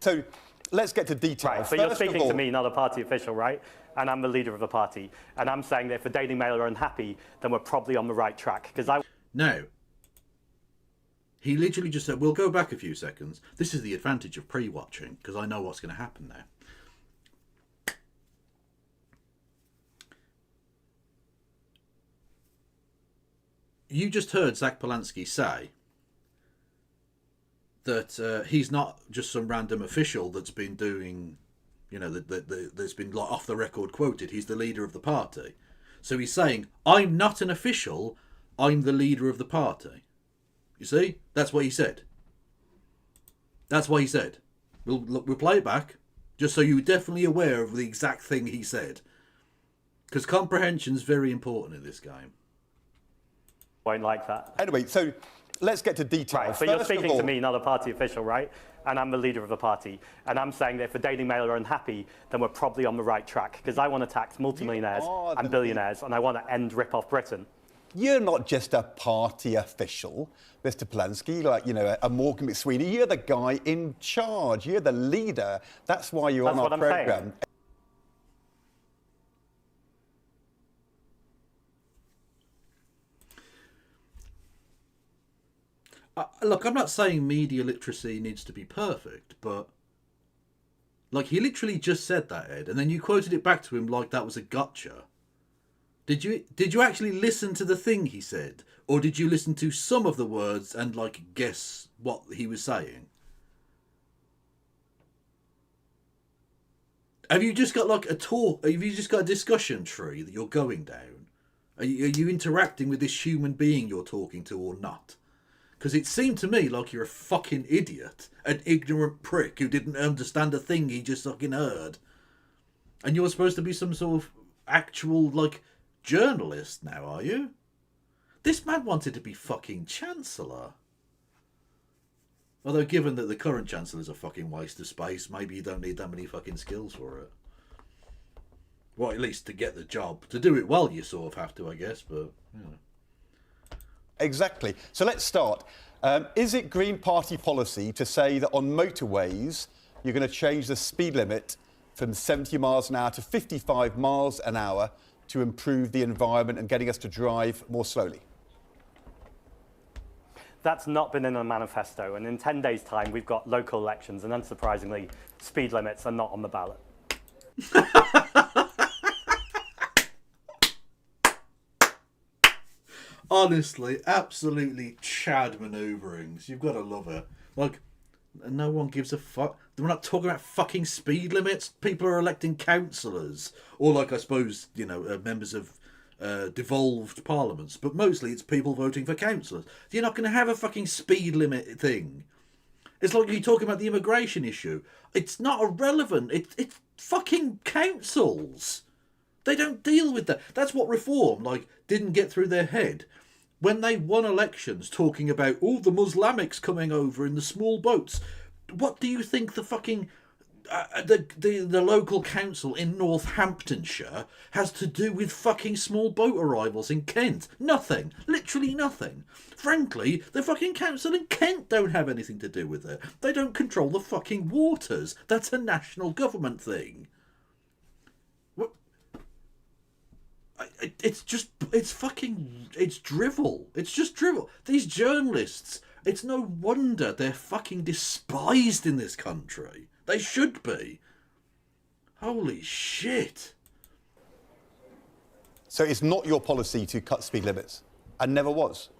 so let's get to detail. Right, so you're First of speaking all- to me, not a party official, right? And I'm the leader of the party. And I'm saying that if the Daily Mail are unhappy, then we're probably on the right track. Because Now, he literally just said, we'll go back a few seconds. This is the advantage of pre-watching, because I know what's going to happen now. You just heard Zach Polanski say that he's not just some random official that's been doing, that's been off the record quoted. He's the leader of the party. So he's saying, I'm not an official, I'm the leader of the party. You see? That's what he said. That's what he said. We'll play it back, just so you're definitely aware of the exact thing he said. Because comprehension's very important in this game. won't like that. Anyway, so let's get to detail. Right, so you're First of speaking all- to me, not a party official, right? And I'm the leader of the party. And I'm saying that if the Daily Mail are unhappy, then we're probably on the right track. Because I want to tax multimillionaires are and the billionaires, and I want to end rip-off Britain. You're not just a party official, Mr. Polanski, a Morgan McSweeney. You're the guy in charge. You're the leader. That's why you're That's on our what I'm saying. programme. Look, I'm not saying media literacy needs to be perfect, but he literally just said that, Ed, and then you quoted it back to him like that was a gotcha. Did you actually listen to the thing he said, or did you listen to some of the words and guess what he was saying? Have you just got a talk? Have you just got a discussion tree that you're going down? Are you interacting with this human being you're talking to or not? Because it seemed to me like you're a fucking idiot, an ignorant prick who didn't understand a thing he just fucking heard. And you're supposed to be some sort of actual, journalist now, are you? This man wanted to be fucking Chancellor. Although, given that the current Chancellor's a fucking waste of space, maybe you don't need that many fucking skills for it. Well, at least to get the job. To do it well, you sort of have to, I guess, but, Exactly. So let's start. Is it Green Party policy to say that on motorways you're going to change the speed limit from 70 miles an hour to 55 miles an hour to improve the environment and getting us to drive more slowly? That's not been in the manifesto, and in 10 days' time, we've got local elections, and unsurprisingly, speed limits are not on the ballot. Honestly, absolutely Chad manoeuvrings. You've got to love it. Like, no one gives a fuck. We're not talking about fucking speed limits. People are electing councillors. Or, like, I suppose, you know, members of devolved parliaments. But mostly it's people voting for councillors. You're not going to have a fucking speed limit thing. It's like you're talking about the immigration issue. It's not irrelevant. It's fucking councils. They don't deal with that. That's what Reform, like, didn't get through their head. When they won elections talking about, oh, the Muslimics coming over in the small boats. What do you think the fucking... the local council in Northamptonshire has to do with fucking small boat arrivals in Kent? Nothing. Literally nothing. Frankly, the fucking council in Kent don't have anything to do with it. They don't control the fucking waters. That's a national government thing. It's drivel. It's just drivel. These journalists, it's no wonder they're fucking despised in this country. They should be. Holy shit. So it's not your policy to cut speed limits, and never was?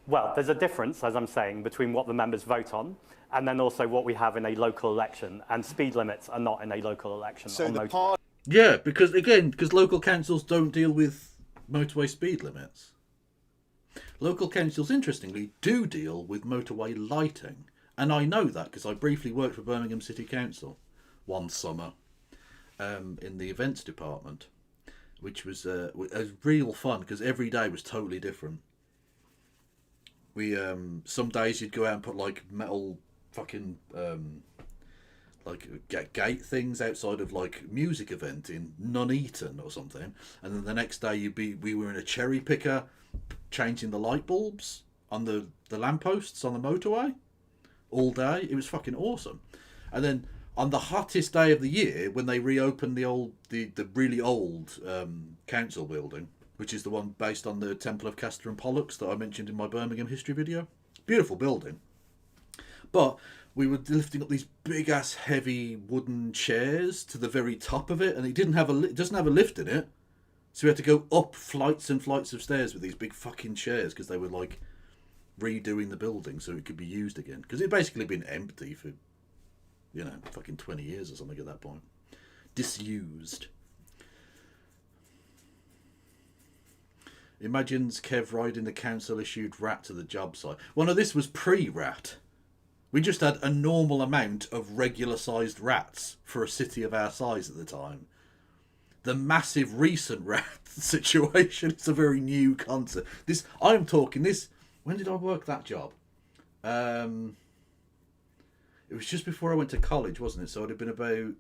Well, there's a difference, as I'm saying, between what the members vote on and then also what we have in a local election, and speed limits are not in a local election. So on the motor- Yeah, because local councils don't deal with motorway speed limits. Local councils, interestingly, do deal with motorway lighting. And I know that because I briefly worked for Birmingham City Council one summer in the events department, which was real fun because every day was totally different. We some days you'd go out and put like metal fucking... like gate things outside of like music event in Nuneaton or something, and then the next day we were in a cherry picker changing the light bulbs on the lampposts on the motorway all day. It was fucking awesome. And then on the hottest day of the year, when they reopened the really old council building, which is the one based on the Temple of Castor and Pollux that I mentioned in my Birmingham history video, beautiful building, but we were lifting up these big ass heavy wooden chairs to the very top of it, and it doesn't have a lift in it, so we had to go up flights and flights of stairs with these big fucking chairs because they were like redoing the building so it could be used again, because it basically been empty for fucking 20 years or something at that point, disused. Imagines Kev riding the council issued rat to the job site. Well, no, this was pre-rat. We just had a normal amount of regular-sized rats for a city of our size at the time. The massive recent rat situation is a very new concept. When did I work that job? It was just before I went to college, wasn't it? So it'd have been about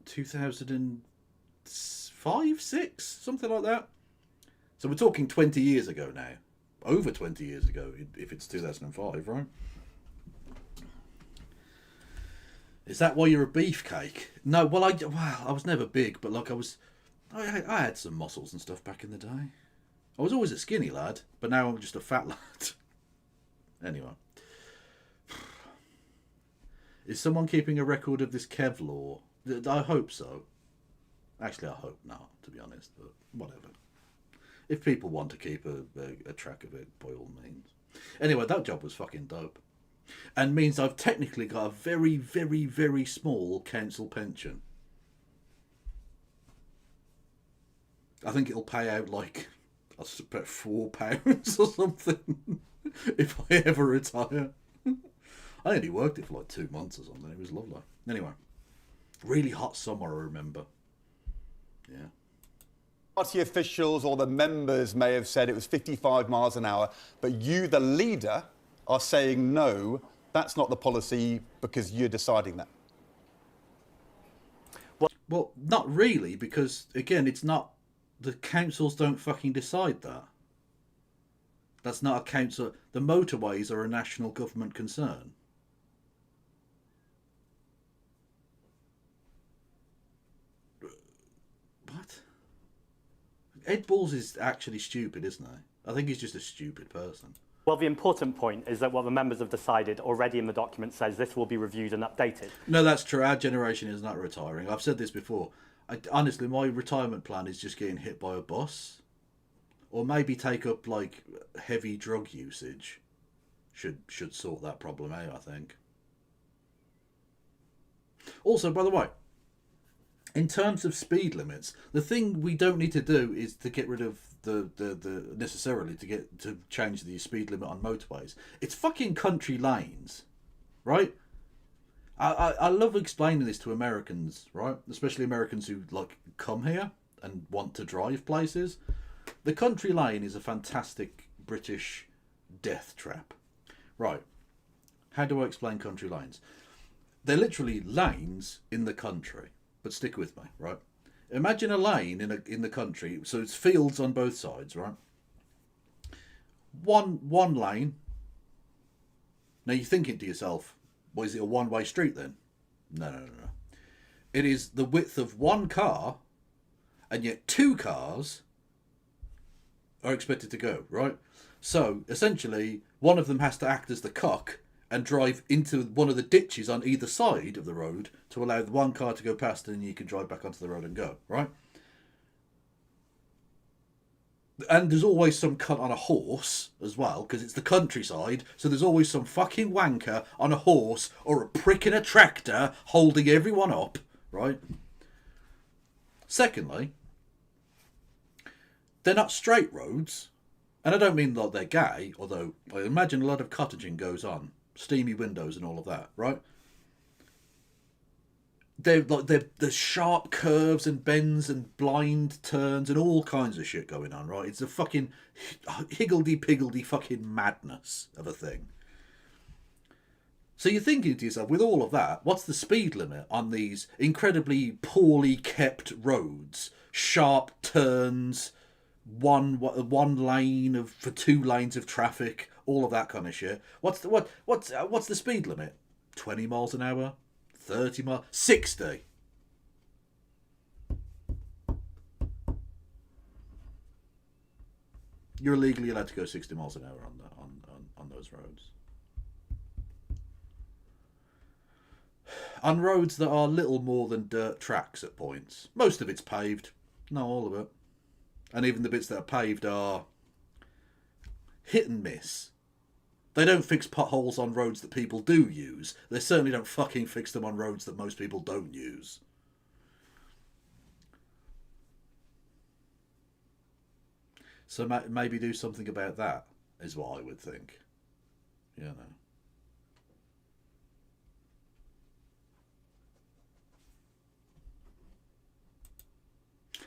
2005, 6, something like that. So we're talking 20 years ago now. Over 20 years ago, if it's 2005, right? Is that why you're a beefcake? No, well, I was never big, but like I had some muscles and stuff back in the day. I was always a skinny lad, but now I'm just a fat lad. Anyway. Is someone keeping a record of this Kev law? I hope so. Actually, I hope not, to be honest, but whatever. If people want to keep a track of it, by all means. Anyway, that job was fucking dope. And means I've technically got a very, very, very small council pension. I think it'll pay out like about £4 or something if I ever retire. I only worked it for like 2 months or something. It was lovely. Anyway, really hot summer, I remember. Yeah. Party officials or the members may have said it was 55 miles an hour, but you, the leader, are saying no, that's not the policy because you're deciding that. Well, not really, because, again, it's not... The councils don't fucking decide that. That's not a council... The motorways are a national government concern. What? Ed Balls is actually stupid, isn't he? I think he's just a stupid person. Well, the important point is that what the members have decided already in the document says this will be reviewed and updated. No, that's true. Our generation is not retiring. I've said this before. Honestly, my retirement plan is just getting hit by a bus. Or maybe take up, like, heavy drug usage. Should sort that problem out, I think. Also, by the way, in terms of speed limits, the thing we don't need to do is to get rid of necessarily to change the speed limit on motorways. It's fucking country lanes, right? I love explaining this to Americans, right? Especially Americans who like come here and want to drive places. The country lane is a fantastic British death trap. Right. How do I explain country lanes? They're literally lanes in the country. But stick with me, right? Imagine a lane in the country, so it's fields on both sides, right? One lane. Now you're thinking to yourself, well, is it a one-way street then? No. It is the width of one car, and yet two cars are expected to go, right? So essentially, one of them has to act as the cock and drive into one of the ditches on either side of the road to allow the one car to go past, and you can drive back onto the road and go, right? And there's always some cunt on a horse as well, because it's the countryside, so there's always some fucking wanker on a horse or a prick in a tractor holding everyone up, right? Secondly, they're not straight roads, and I don't mean that they're gay, although I imagine a lot of cottaging goes on. Steamy windows and all of that, right? There's sharp curves and bends and blind turns and all kinds of shit going on, right? It's a fucking higgledy-piggledy fucking madness of a thing. So you're thinking to yourself, with all of that, what's the speed limit on these incredibly poorly kept roads? Sharp turns, one lane for 2 lanes of traffic, all of that kind of shit. What's the speed limit? 20 miles an hour? 30 miles? 60? You're legally allowed to go 60 miles an hour on those roads. On roads that are little more than dirt tracks at points. Most of it's paved. Not all of it. And even the bits that are paved are hit and miss. They don't fix potholes on roads that people do use. They certainly don't fucking fix them on roads that most people don't use. So maybe do something about that, is what I would think. You know.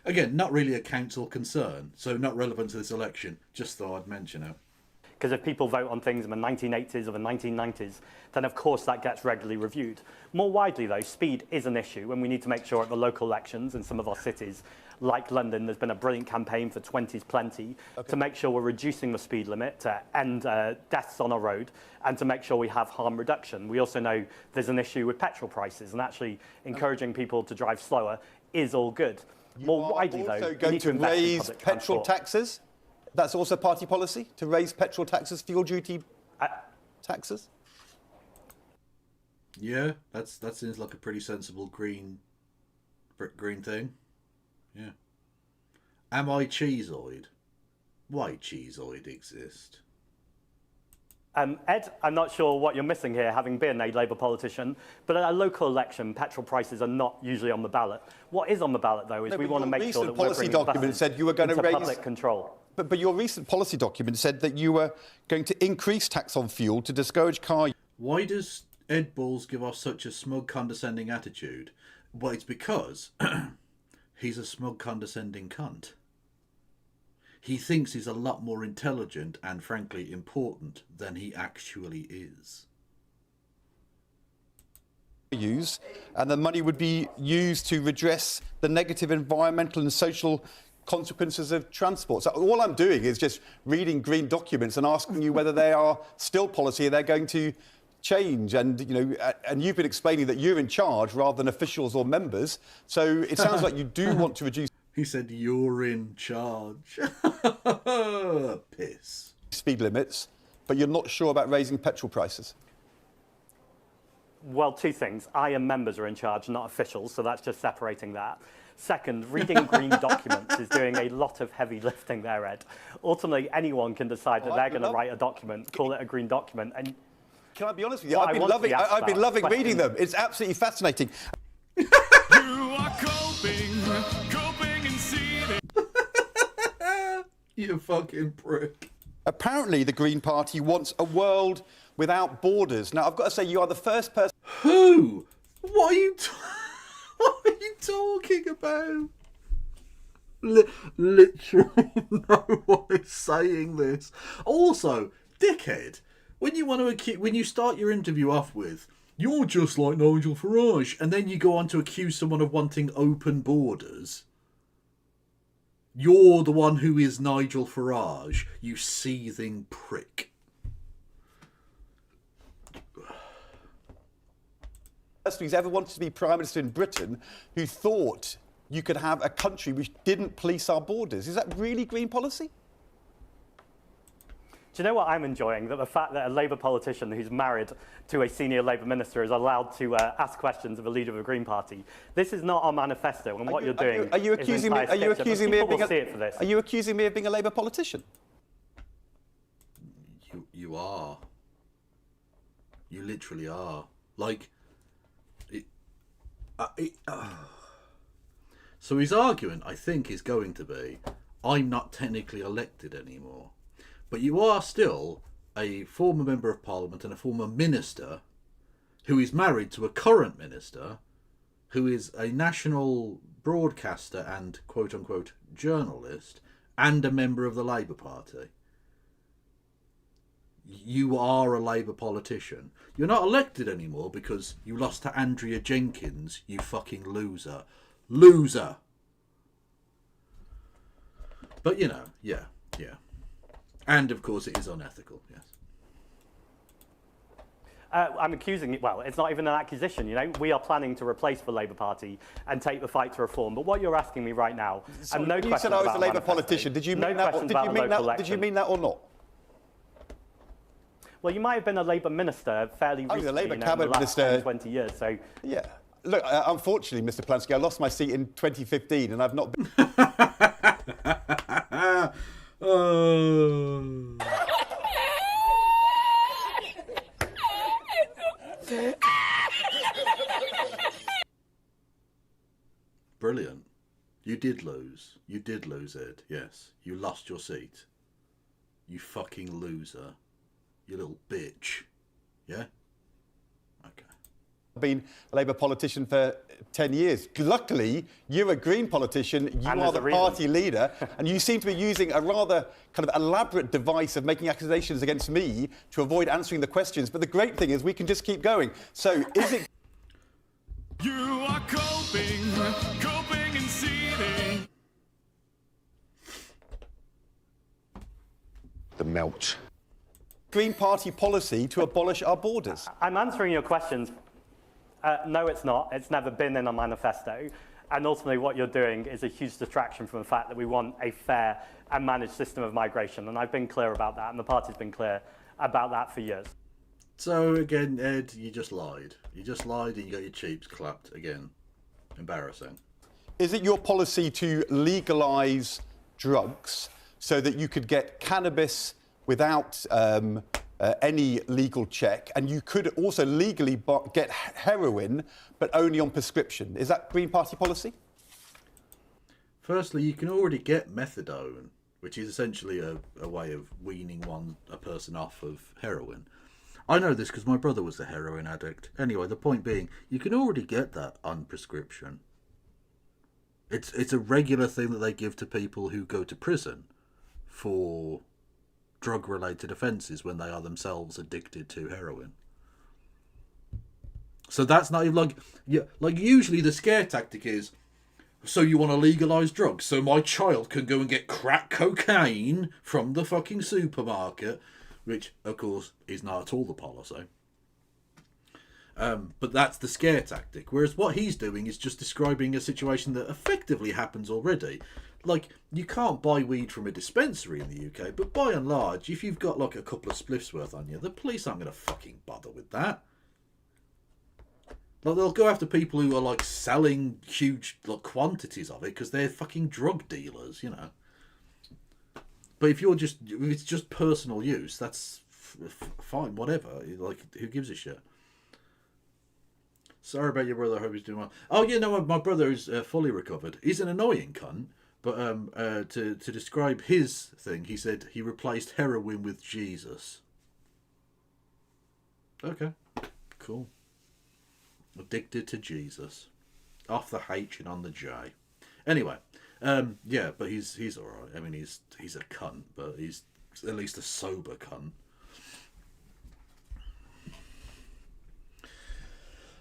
Again, not really a council concern, so not relevant to this election. Just thought I'd mention it. Because if people vote on things in the 1980s or the 1990s, then of course that gets regularly reviewed. More widely though, speed is an issue, and we need to make sure at the local elections in some of our cities, like London, there's been a brilliant campaign for 20's plenty to make sure we're reducing the speed limit to end deaths on our road and to make sure we have harm reduction. We also know there's an issue with petrol prices, and actually encouraging people to drive slower is all good. More widely though, also going to raise petrol taxes? That's also party policy, to raise petrol taxes, fuel duty taxes? Yeah, that seems like a pretty sensible green thing. Yeah. Am I cheeseoid? Why cheeseoid exist? Ed, I'm not sure what you're missing here, having been a Labour politician, but at a local election, petrol prices are not usually on the ballot. What is on the ballot, though, is we want to make sure that we're bringing buses said you were going to raise public control. But your recent policy document said that you were going to increase tax on fuel to discourage car. Why does Ed Balls give off such a smug, condescending attitude? Well, it's because he's a smug, condescending cunt. He thinks he's a lot more intelligent and, frankly, important than he actually is. And the money would be used to redress the negative environmental and social consequences of transport. So all I'm doing is just reading green documents and asking you whether they are still policy and they're going to change. And, you know, and you've been explaining that you're in charge rather than officials or members. So it sounds like you do want to reduce... He said, "You're in charge." Piss. Speed limits, but you're not sure about raising petrol prices. Well, two things. I and members are in charge, not officials, so that's just separating that. Second, reading green documents is doing a lot of heavy lifting there, Ed. Ultimately, anyone can decide that they're going to write a document, call it a green document, and... Can I be honest with you? Well, I've been loving reading them. It's absolutely fascinating. You are coping and seething. You fucking prick. Apparently, the Green Party wants a world without borders. Now, I've got to say, you are the first person... Who? What are you talking about? Literally no one is saying this. Also, dickhead, when you start your interview off with, "You're just like Nigel Farage," and then you go on to accuse someone of wanting open borders, you're the one who is Nigel Farage, you seething prick. Person who's ever wanted to be Prime Minister in Britain who thought you could have a country which didn't police our borders. Is that really green policy? Do you know what I'm enjoying? That the fact that a Labour politician who's married to a senior Labour minister is allowed to ask questions of a leader of a Green Party. This is not our manifesto, and what you're doing Are you accusing me? Are you accusing me of being? Are you accusing me of being a Labour politician? You are. You literally are. Like. So his argument, I think, is going to be, I'm not technically elected anymore. But you are still a former Member of Parliament and a former minister who is married to a current minister who is a national broadcaster and quote-unquote journalist and a member of the Labour Party. You are a Labour politician. You're not elected anymore because you lost to Andrea Jenkins, you fucking loser. Loser! But, you know, yeah. And, of course, it is unethical, yes. I'm accusing, well, it's not even an accusation, you know. We are planning to replace the Labour Party and take the fight to reform. But what you're asking me right now, and no you question said I was about a Labour manifesto, politician. Did you no mean that? question Did about you the mean local that? Did you election. mean that or not? Well, you might have been a Labour minister fairly recently, I was a Labour in the cabinet last minister 10, 20 years, so... Yeah. Look, unfortunately, Mr. Plansky, I lost my seat in 2015 and I've not been... Brilliant. You did lose. You did lose, Ed. Yes. You lost your seat. You fucking loser. You little bitch. Yeah? Okay. I've been a Labour politician for 10 years. Luckily, you're a Green politician, you are the party leader, and you seem to be using a rather kind of elaborate device of making accusations against me to avoid answering the questions. But the great thing is we can just keep going. So is it... You are coping and seething. The melt. Green Party policy to abolish our borders? I'm answering your questions. No, it's not. It's never been in a manifesto. And ultimately what you're doing is a huge distraction from the fact that we want a fair and managed system of migration. And I've been clear about that, and the party's been clear about that for years. So, again, Ed, you just lied. You just lied and you got your cheeks clapped again. Embarrassing. Is it your policy to legalise drugs so that you could get cannabis without any legal check, and you could also legally get heroin, but only on prescription? Is that Green Party policy? Firstly, you can already get methadone, which is essentially a way of weaning a person off of heroin. I know this because my brother was a heroin addict. Anyway, the point being, you can already get that on prescription. It's a regular thing that they give to people who go to prison for drug-related offences when they are themselves addicted to heroin. So that's not even like usually the scare tactic is, so you want to legalise drugs so my child can go and get crack cocaine from the fucking supermarket, which of course is not at all the policy. But that's the scare tactic. Whereas what he's doing is just describing a situation that effectively happens already. Like, you can't buy weed from a dispensary in the UK, but by and large, if you've got like a couple of spliffs worth on you, the police aren't going to fucking bother with that. Like, they'll go after people who are like selling huge like quantities of it because they're fucking drug dealers, you know. But if it's just personal use, that's fine, whatever. Like, who gives a shit? Sorry about your brother. I hope he's doing well. Oh, yeah, no, my brother is fully recovered. He's an annoying cunt, but to describe his thing, he said he replaced heroin with Jesus. Okay, cool. Addicted to Jesus. Off the H and on the J. Anyway, yeah, but he's all right. I mean, he's a cunt, but he's at least a sober cunt.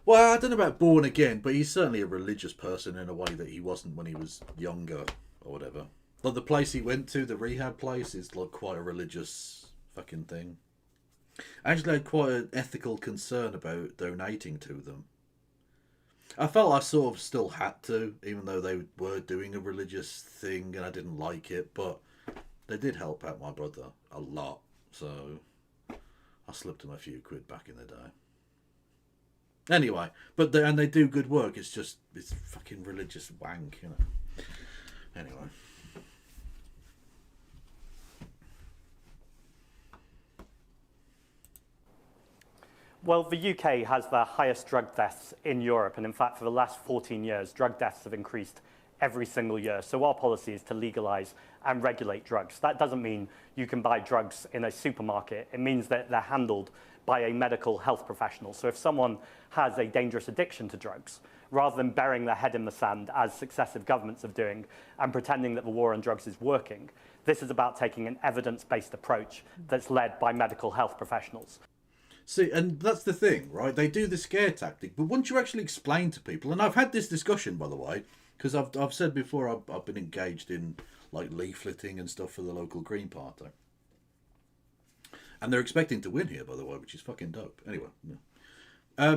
Well, I don't know about born again, but he's certainly a religious person in a way that he wasn't when he was younger or whatever. Like, the place he went to, the rehab place, is like quite a religious fucking thing. I actually had quite an ethical concern about donating to them. I felt I sort of still had to, even though they were doing a religious thing and I didn't like it, but they did help out my brother a lot, so I slipped him a few quid back in the day. Anyway, but they do good work. It's fucking religious wank, you know. Anyway. Well, the UK has the highest drug deaths in Europe, and in fact, for the last 14 years, drug deaths have increased every single year. So our policy is to legalise and regulate drugs. That doesn't mean you can buy drugs in a supermarket. It means that they're handled by a medical health professional. So if someone has a dangerous addiction to drugs, rather than burying their head in the sand, as successive governments are doing, and pretending that the war on drugs is working, this is about taking an evidence-based approach that's led by medical health professionals. See, and that's the thing, right? They do the scare tactic, but once you actually explain to people, and I've had this discussion, by the way, because I've said before I've been engaged in like leafleting and stuff for the local Green Party. And they're expecting to win here, by the way, which is fucking dope. Anyway, yeah.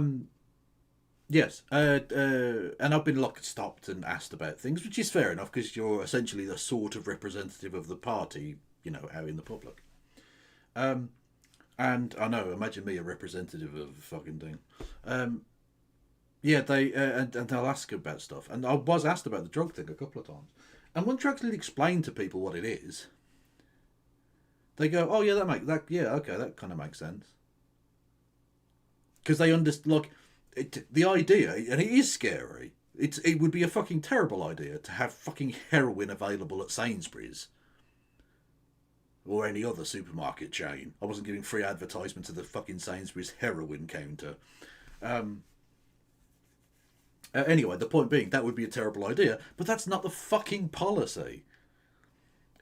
Yes, and I've been stopped and asked about things, which is fair enough, because you're essentially the sort of representative of the party, you know, out in the public. And I know, imagine me a representative of a fucking thing. Yeah, they and they'll ask about stuff, and I was asked about the drug thing a couple of times. And once you actually explain to people what it is, they go, "Oh yeah, that kind of makes sense." Because they understand, the idea, and it is scary. It would be a fucking terrible idea to have fucking heroin available at Sainsbury's or any other supermarket chain. I wasn't giving free advertisement to the fucking Sainsbury's heroin counter. Anyway, the point being, that would be a terrible idea, but that's not the fucking policy.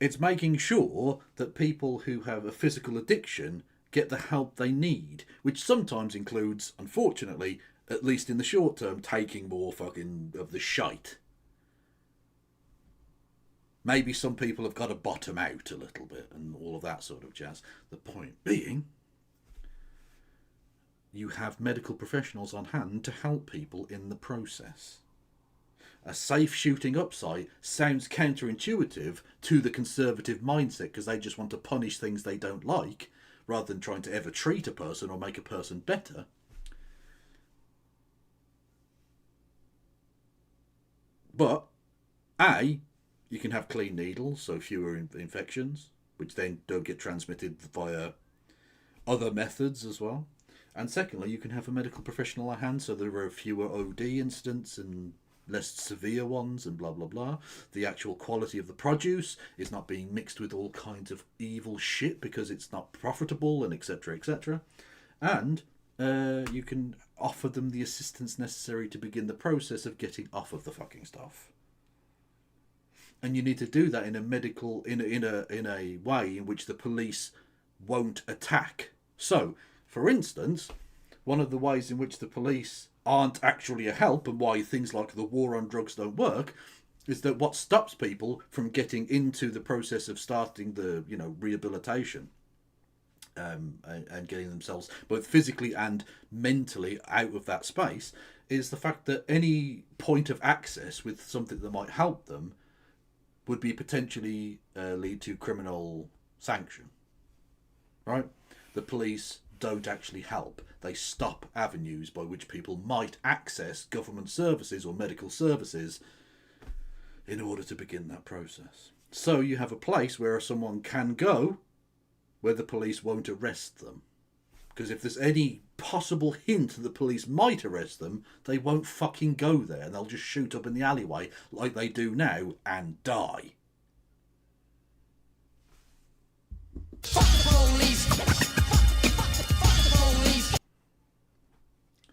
It's making sure that people who have a physical addiction get the help they need, which sometimes includes, unfortunately, at least in the short term, taking more fucking of the shite. Maybe some people have got to bottom out a little bit and all of that sort of jazz. The point being, you have medical professionals on hand to help people in the process. A safe shooting up site sounds counterintuitive to the conservative mindset because they just want to punish things they don't like rather than trying to ever treat a person or make a person better. But, you can have clean needles, so fewer infections, which then don't get transmitted via other methods as well. And secondly, you can have a medical professional at hand, so there are fewer OD incidents and less severe ones and blah, blah, blah. The actual quality of the produce is not being mixed with all kinds of evil shit because it's not profitable and etc., etc. And you can offer them the assistance necessary to begin the process of getting off of the fucking stuff. And you need to do that in a medical, in a way in which the police won't attack. So, for instance, one of the ways in which the police aren't actually a help and why things like the war on drugs don't work is that what stops people from getting into the process of starting the, rehabilitation and getting themselves both physically and mentally out of that space, is the fact that any point of access with something that might help them would be potentially lead to criminal sanction. Right? The police don't actually help. They stop avenues by which people might access government services or medical services in order to begin that process. So you have a place where someone can go where the police won't arrest them. Because if there's any possible hint that the police might arrest them, they won't fucking go there, and they'll just shoot up in the alleyway like they do now and die. Fuck the police! Fuck the police!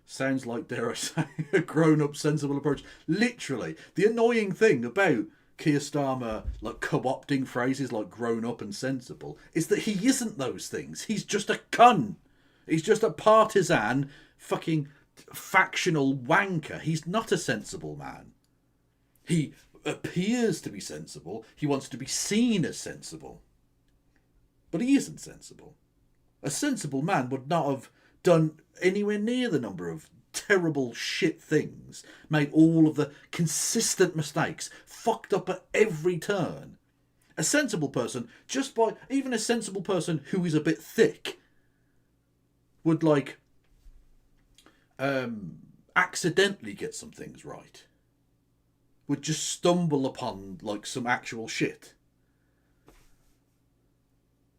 Sounds like, dare I say, a grown-up, sensible approach. Literally, the annoying thing about Keir Starmer like co-opting phrases like grown up and sensible is that he isn't those things. He's just a cunt. He's just a partisan fucking factional wanker. He's not a sensible man. He appears to be sensible. He wants to be seen as sensible. But he isn't sensible. A sensible man would not have done anywhere near the number of terrible shit things, made all of the consistent mistakes, fucked up at every turn. A sensible person, even a sensible person who is a bit thick, would accidentally get some things right. Would just stumble upon some actual shit.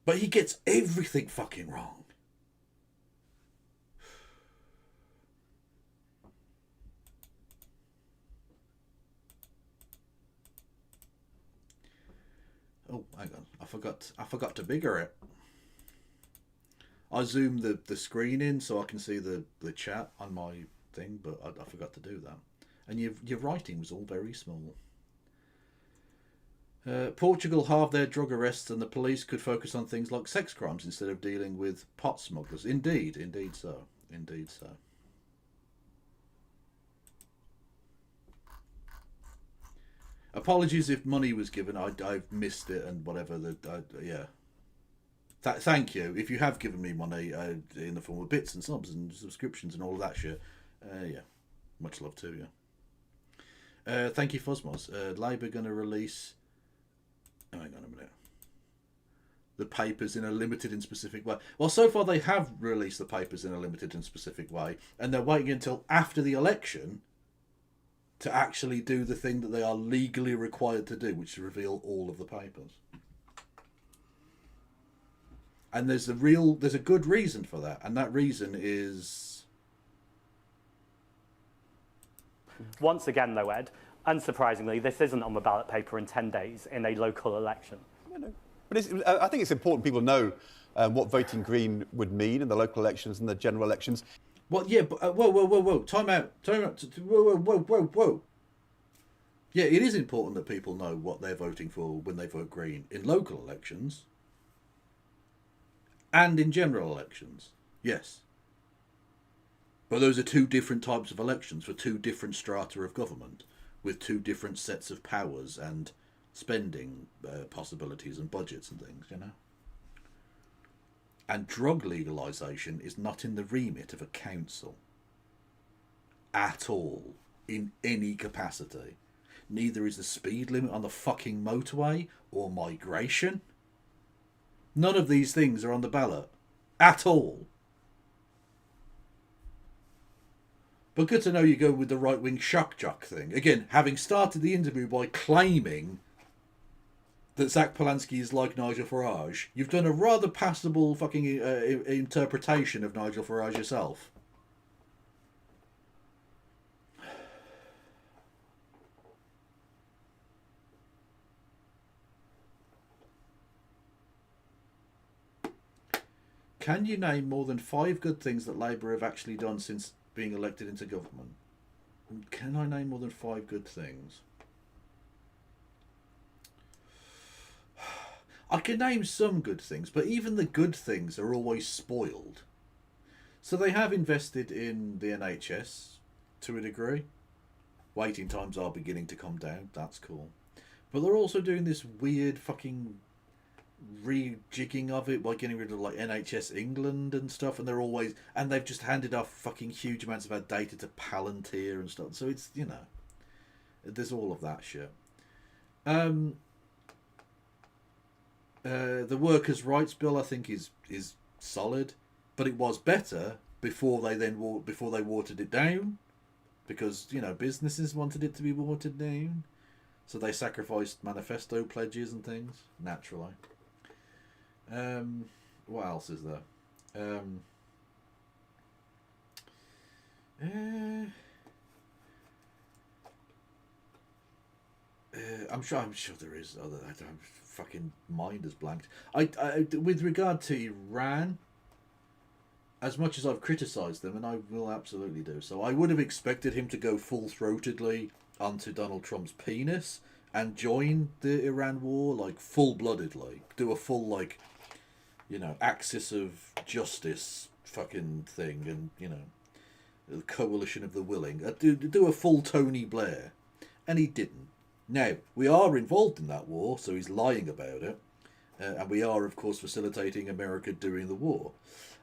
But he gets everything fucking wrong. Oh, hang on. I forgot to bigger it. I zoomed the screen in so I can see the chat on my thing, but I forgot to do that. And your writing was all very small. Portugal halved their drug arrests and the police could focus on things like sex crimes instead of dealing with pot smugglers. Indeed so. Indeed so. Apologies if money was given. I've missed it and whatever. Yeah. Thank you. If you have given me money in the form of bits and subs and subscriptions and all of that shit, yeah. Much love to you. Thank you, Fosmos. Labour going to release... Oh, hang on a minute. The papers in a limited and specific way. Well, so far they have released the papers in a limited and specific way, and they're waiting until after the election to actually do the thing that they are legally required to do, which is reveal all of the papers. And there's a good reason for that, and that reason is... Once again, though, Ed, unsurprisingly, this isn't on the ballot paper in 10 days in a local election. But I think it's important people know what voting Green would mean in the local elections and the general elections. Well, yeah, but whoa, time out, whoa. Yeah, it is important that people know what they're voting for when they vote Green in local elections and in general elections, yes. But those are two different types of elections for two different strata of government with two different sets of powers and spending possibilities and budgets and things, you know. And drug legalisation is not in the remit of a council at all, in any capacity. Neither is the speed limit on the fucking motorway or migration. None of these things are on the ballot at all. But good to know you go with the right-wing shock jock thing. Again, having started the interview by claiming that Zach Polanski is like Nigel Farage, you've done a rather passable fucking interpretation of Nigel Farage yourself. Can you name more than 5 good things that Labour have actually done since being elected into government? Can I name more than 5 good things? I can name some good things, but even the good things are always spoiled. So they have invested in the NHS to a degree. Waiting times are beginning to come down. That's cool. But they're also doing this weird fucking rejigging of it by getting rid of like NHS England and stuff, and they've just handed off fucking huge amounts of our data to Palantir and stuff. So it's, you know, there's all of that shit. The workers' rights bill, I think, is solid, but it was better before they watered it down, because, you know, businesses wanted it to be watered down, so they sacrificed manifesto pledges and things naturally. What else is there? I'm sure there is other. Fucking mind is blanked. I with regard to Iran, as much as I've criticised them, and I will absolutely do so, I would have expected him to go full-throatedly onto Donald Trump's penis and join the Iran war, like full-bloodedly, do a full, like, you know, axis of justice fucking thing, and, you know, the coalition of the willing, do a full Tony Blair, and he didn't. Now, we are involved in that war, so he's lying about it, and we are, of course, facilitating America during the war.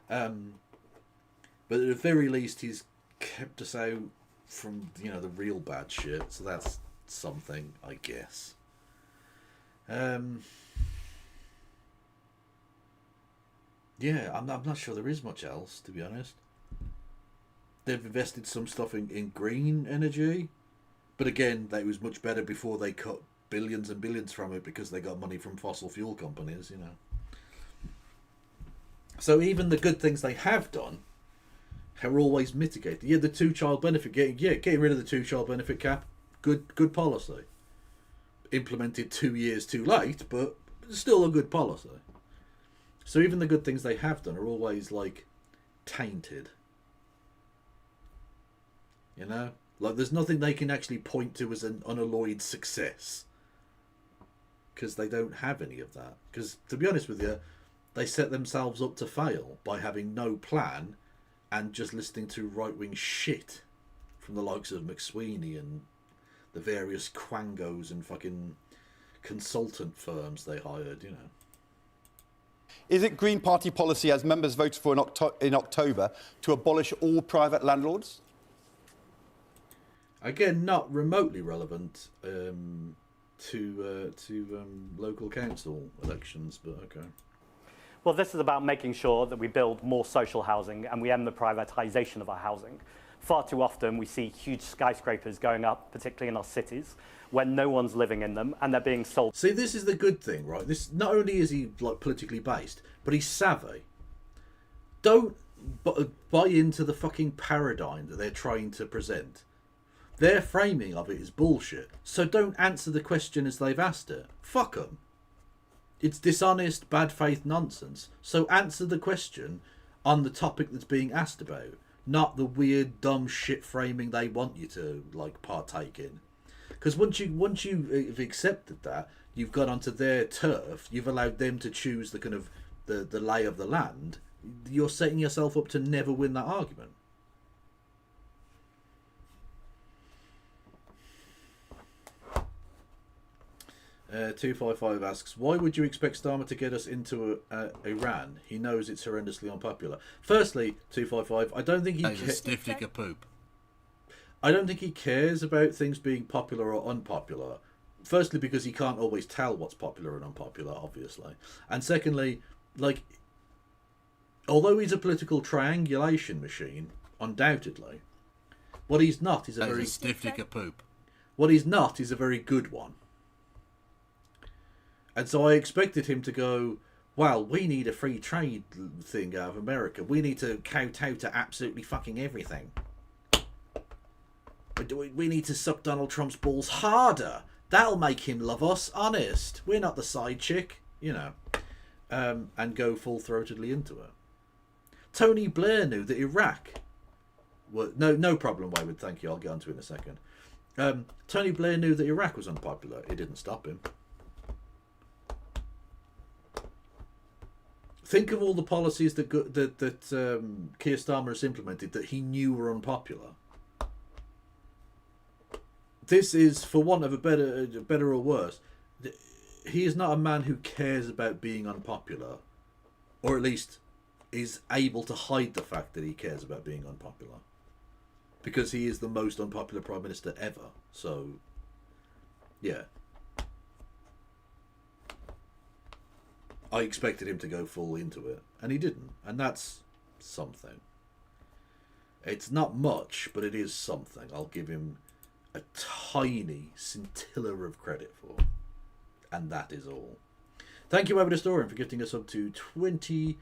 But at the very least, he's kept us out from, you know, the real bad shit, so that's something, I guess. Yeah, I'm not sure there is much else, to be honest. They've invested some stuff in green energy, but again, that was much better before they cut billions and billions from it because they got money from fossil fuel companies, you know. So even the good things they have done are always mitigated. Yeah, the two-child benefit, getting rid of the two-child benefit cap, good policy. Implemented 2 years too late, but still a good policy. So even the good things they have done are always, like, tainted. You know? Like, there's nothing they can actually point to as an unalloyed success. Because they don't have any of that. Because, to be honest with you, they set themselves up to fail by having no plan and just listening to right-wing shit from the likes of McSweeney and the various quangos and fucking consultant firms they hired, you know. Is it Green Party policy, as members voted for in October, to abolish all private landlords? Again, not remotely relevant to local council elections, but okay. Well, this is about making sure that we build more social housing and we end the privatisation of our housing. Far too often we see huge skyscrapers going up, particularly in our cities, when no one's living in them and they're being sold. See, this is the good thing, right? This, not only is he, like, politically based, but he's savvy. Don't buy into the fucking paradigm that they're trying to present. Their framing of it is bullshit. So don't answer the question as they've asked it. Fuck them. It's dishonest, bad faith nonsense. So answer the question on the topic that's being asked about, not the weird, dumb shit framing they want you to, like, partake in. Because once you've accepted that, you've got onto their turf, you've allowed them to choose the kind of the lay of the land, you're setting yourself up to never win that argument. Uh, 255 asks, why would you expect Starmer to get us into Iran? He knows it's horrendously unpopular. Firstly, 255, I don't think he cares. Stiff dick of poop. I don't think he cares about things being popular or unpopular. Firstly, because he can't always tell what's popular and unpopular, obviously. And secondly, like, although he's a political triangulation machine, undoubtedly, what he's not is a very stiff dick of poop. What he's not is a very good one. And so I expected him to go, well, we need a free trade thing out of America. We need to kowtow to absolutely fucking everything. We need to suck Donald Trump's balls harder. That'll make him love us, honest. We're not the side chick, you know. And go full-throatedly into it. Tony Blair knew that Iraq... No problem, Wayward, thank you. I'll get onto it in a second. Tony Blair knew that Iraq was unpopular. It didn't stop him. Think of all the policies that Keir Starmer has implemented that he knew were unpopular. This is, for want of a better or worse, he is not a man who cares about being unpopular, or at least is able to hide the fact that he cares about being unpopular, because he is the most unpopular Prime Minister ever. So, yeah. I expected him to go full into it, and he didn't, and that's something. It's not much, but it is something. I'll give him a tiny scintilla of credit for, and that is all. Thank you, Avid Historian, for gifting us up to 25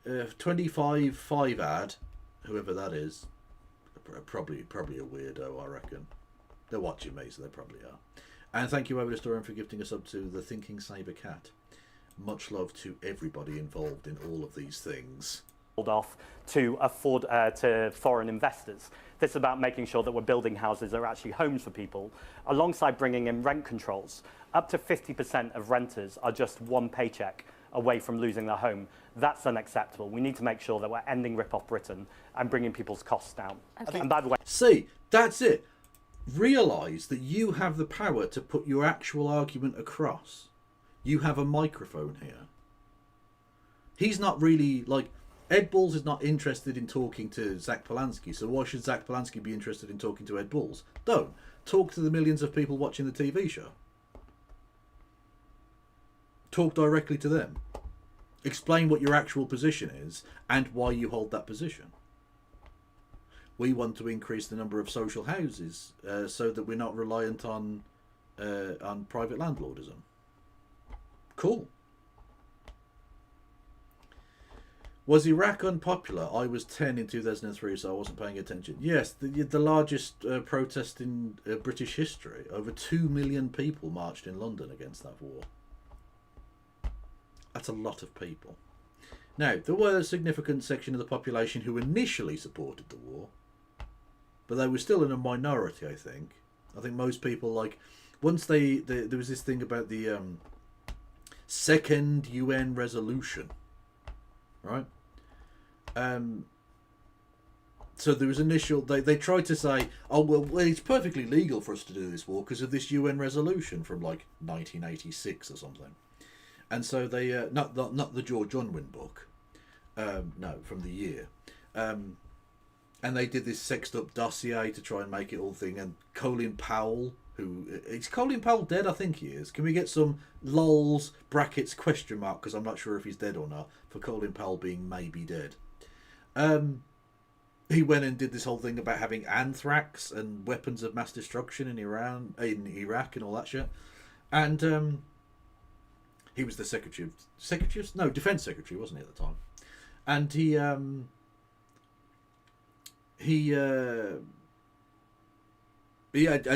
5-ad, whoever that is. Probably a weirdo, I reckon. They're watching me, so they probably are. And thank you, Avid Historian, for gifting us up to the Thinking Saber Cat. Much love to everybody involved in all of these things. Off to afford to foreign investors. This is about making sure that we're building houses that are actually homes for people, alongside bringing in rent controls. Up to 50% of renters are just one paycheck away from losing their home. That's unacceptable. We need to make sure that we're ending Rip-Off Britain and bringing people's costs down. Okay. And by the way... See, that's it. Realise that you have the power to put your actual argument across. You have a microphone here. He's not really, like... Ed Balls is not interested in talking to Zach Polanski, so why should Zach Polanski be interested in talking to Ed Balls? Don't. Talk to the millions of people watching the TV show. Talk directly to them. Explain what your actual position is and why you hold that position. We want to increase the number of social houses so that we're not reliant on private landlordism. Cool. Was Iraq unpopular? I was 10 in 2003, so I wasn't paying attention. Yes, the largest protest in British history. Over 2 million people marched in London against that war. That's a lot of people. Now, there were a significant section of the population who initially supported the war, but they were still in a minority, I think. I think most people, like, once there was this thing about the second UN resolution, right? So there was initial... They tried to say, oh, well, it's perfectly legal for us to do this war because of this UN resolution from, like, 1986 or something. And so they... not the George Unwin book. No, from the year. And they did this sexed-up dossier to try and make it all thing. And Colin Powell, who... Is Colin Powell dead? I think he is. Can we get some lols, brackets, question mark, because I'm not sure if he's dead or not, for Colin Powell being maybe dead. He went and did this whole thing about having anthrax and weapons of mass destruction in Iraq and all that shit. And he was the Defense Secretary, wasn't he, at the time? And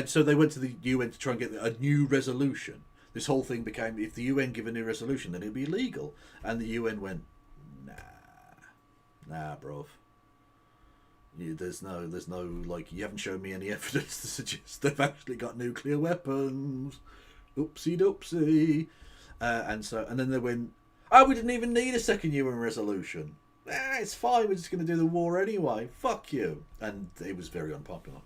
so they went to the UN to try and get a new resolution. This whole thing became, if the UN give a new resolution, then it'd be illegal. And the UN went, nah, bruv. There's no, like, you haven't shown me any evidence to suggest they've actually got nuclear weapons. Oopsie doopsie. And then they went, we didn't even need a second UN resolution. It's fine, we're just going to do the war anyway. Fuck you. And it was very unpopular.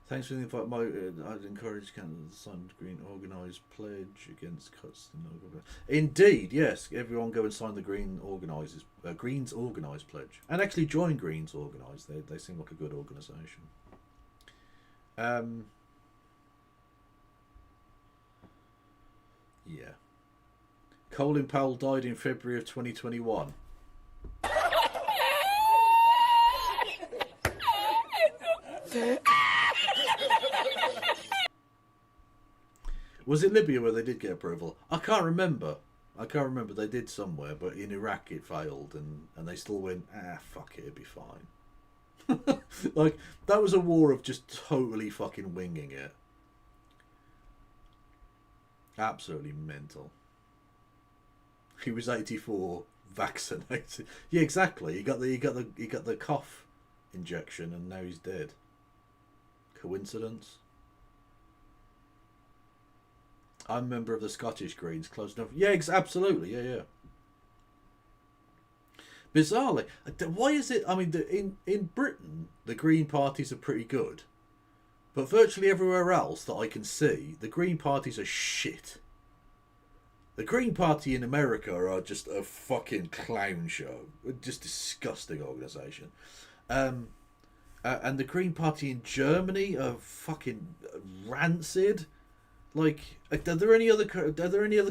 Thanks for the invite. I'd encourage Canada to sign the Green Organised pledge against cuts to no government. Indeed, yes. Everyone go and sign the Greens Organised pledge, and actually join Greens Organised. They seem like a good organisation. Yeah. Colin Powell died in February of 2021. Was it Libya where they did get approval? I can't remember. They did somewhere, but in Iraq it failed, and they still went, fuck it, it'd be fine. Like, that was a war of just totally fucking winging it. Absolutely mental. He was 84, vaccinated. Yeah, exactly. He got the cough injection, and now he's dead. Coincidence? I'm a member of the Scottish Greens, close enough. Yeah, absolutely. Yeah. Bizarrely, why is it? I mean, in Britain, the Green parties are pretty good, But virtually everywhere else that I can see, the Green Parties are shit. The Green Party in America are just a fucking clown show. Just disgusting organisation. And the Green Party in Germany are fucking rancid. Like, are there any other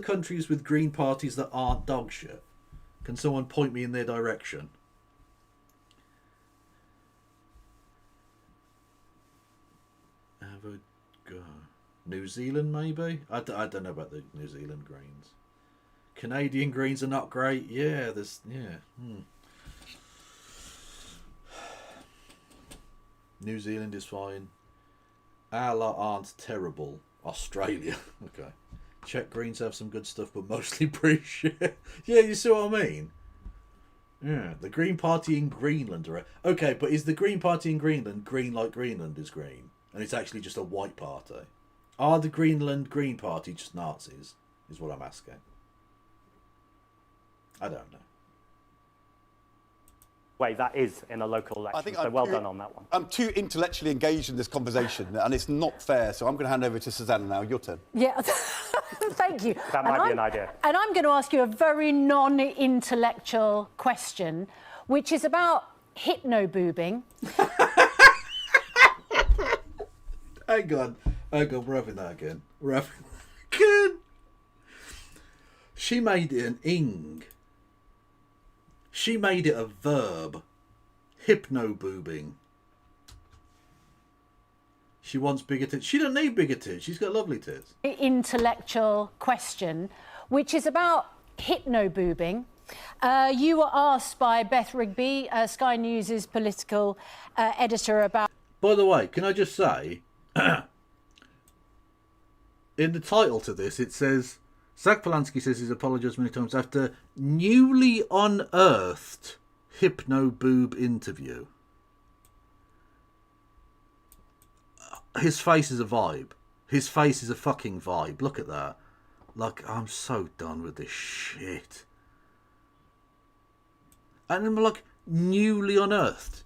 countries with Green Parties that aren't dog shit? Can someone point me in their direction? Have a go. New Zealand, maybe? I don't know about the New Zealand Greens. Canadian Greens are not great. Yeah, there's... Yeah. New Zealand is fine. Our lot aren't terrible. Australia. Okay. Czech Greens have some good stuff, but mostly British. Yeah, you see what I mean? Yeah. The Green Party in Greenland are... Okay, but is the Green Party in Greenland green like Greenland is green? And it's actually just a white party? Are the Greenland Green Party just Nazis? Is what I'm asking. I don't know. Way that is in a local election. So well done on that one. I'm too intellectually engaged in this conversation, and it's not fair. So I'm going to hand over to Susanna now. Your turn. Yeah, thank you. That might be an idea. And I'm going to ask you a very non-intellectual question, which is about hypno-boobing. Hang on, we're having that again. We're having that again. She made it an ing. She made it a verb. Hypno-boobing. She wants bigger tits. She don't need bigger tits. She's got lovely tits. Intellectual question, which is about hypno-boobing. You were asked by Beth Rigby, Sky News' political editor, about... By the way, can I just say, in the title to this, it says... Zach Polanski says he's apologised many times after newly unearthed hypno-boob interview. His face is a vibe. His face is a fucking vibe. Look at that. Like, I'm so done with this shit. And I'm like, newly unearthed.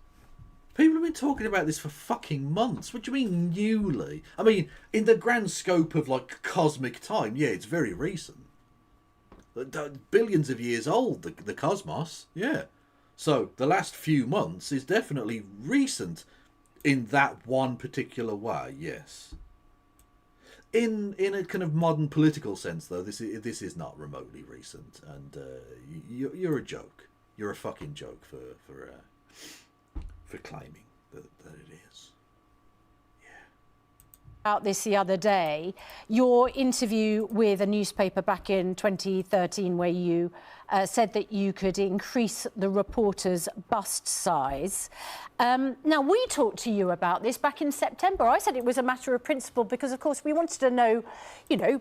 People have been talking about this for fucking months. What do you mean, newly? I mean, in the grand scope of, like, cosmic time, yeah, it's very recent. Billions of years old, the cosmos, yeah. So, the last few months is definitely recent in that one particular way, yes. In a kind of modern political sense, though, this is not remotely recent. And you're a joke. You're a fucking joke for claiming that it is. About this the other day, your interview with a newspaper back in 2013 where you said that you could increase the reporter's bust size. Now, we talked to you about this back in September. I said it was a matter of principle because, of course, we wanted to know, you know...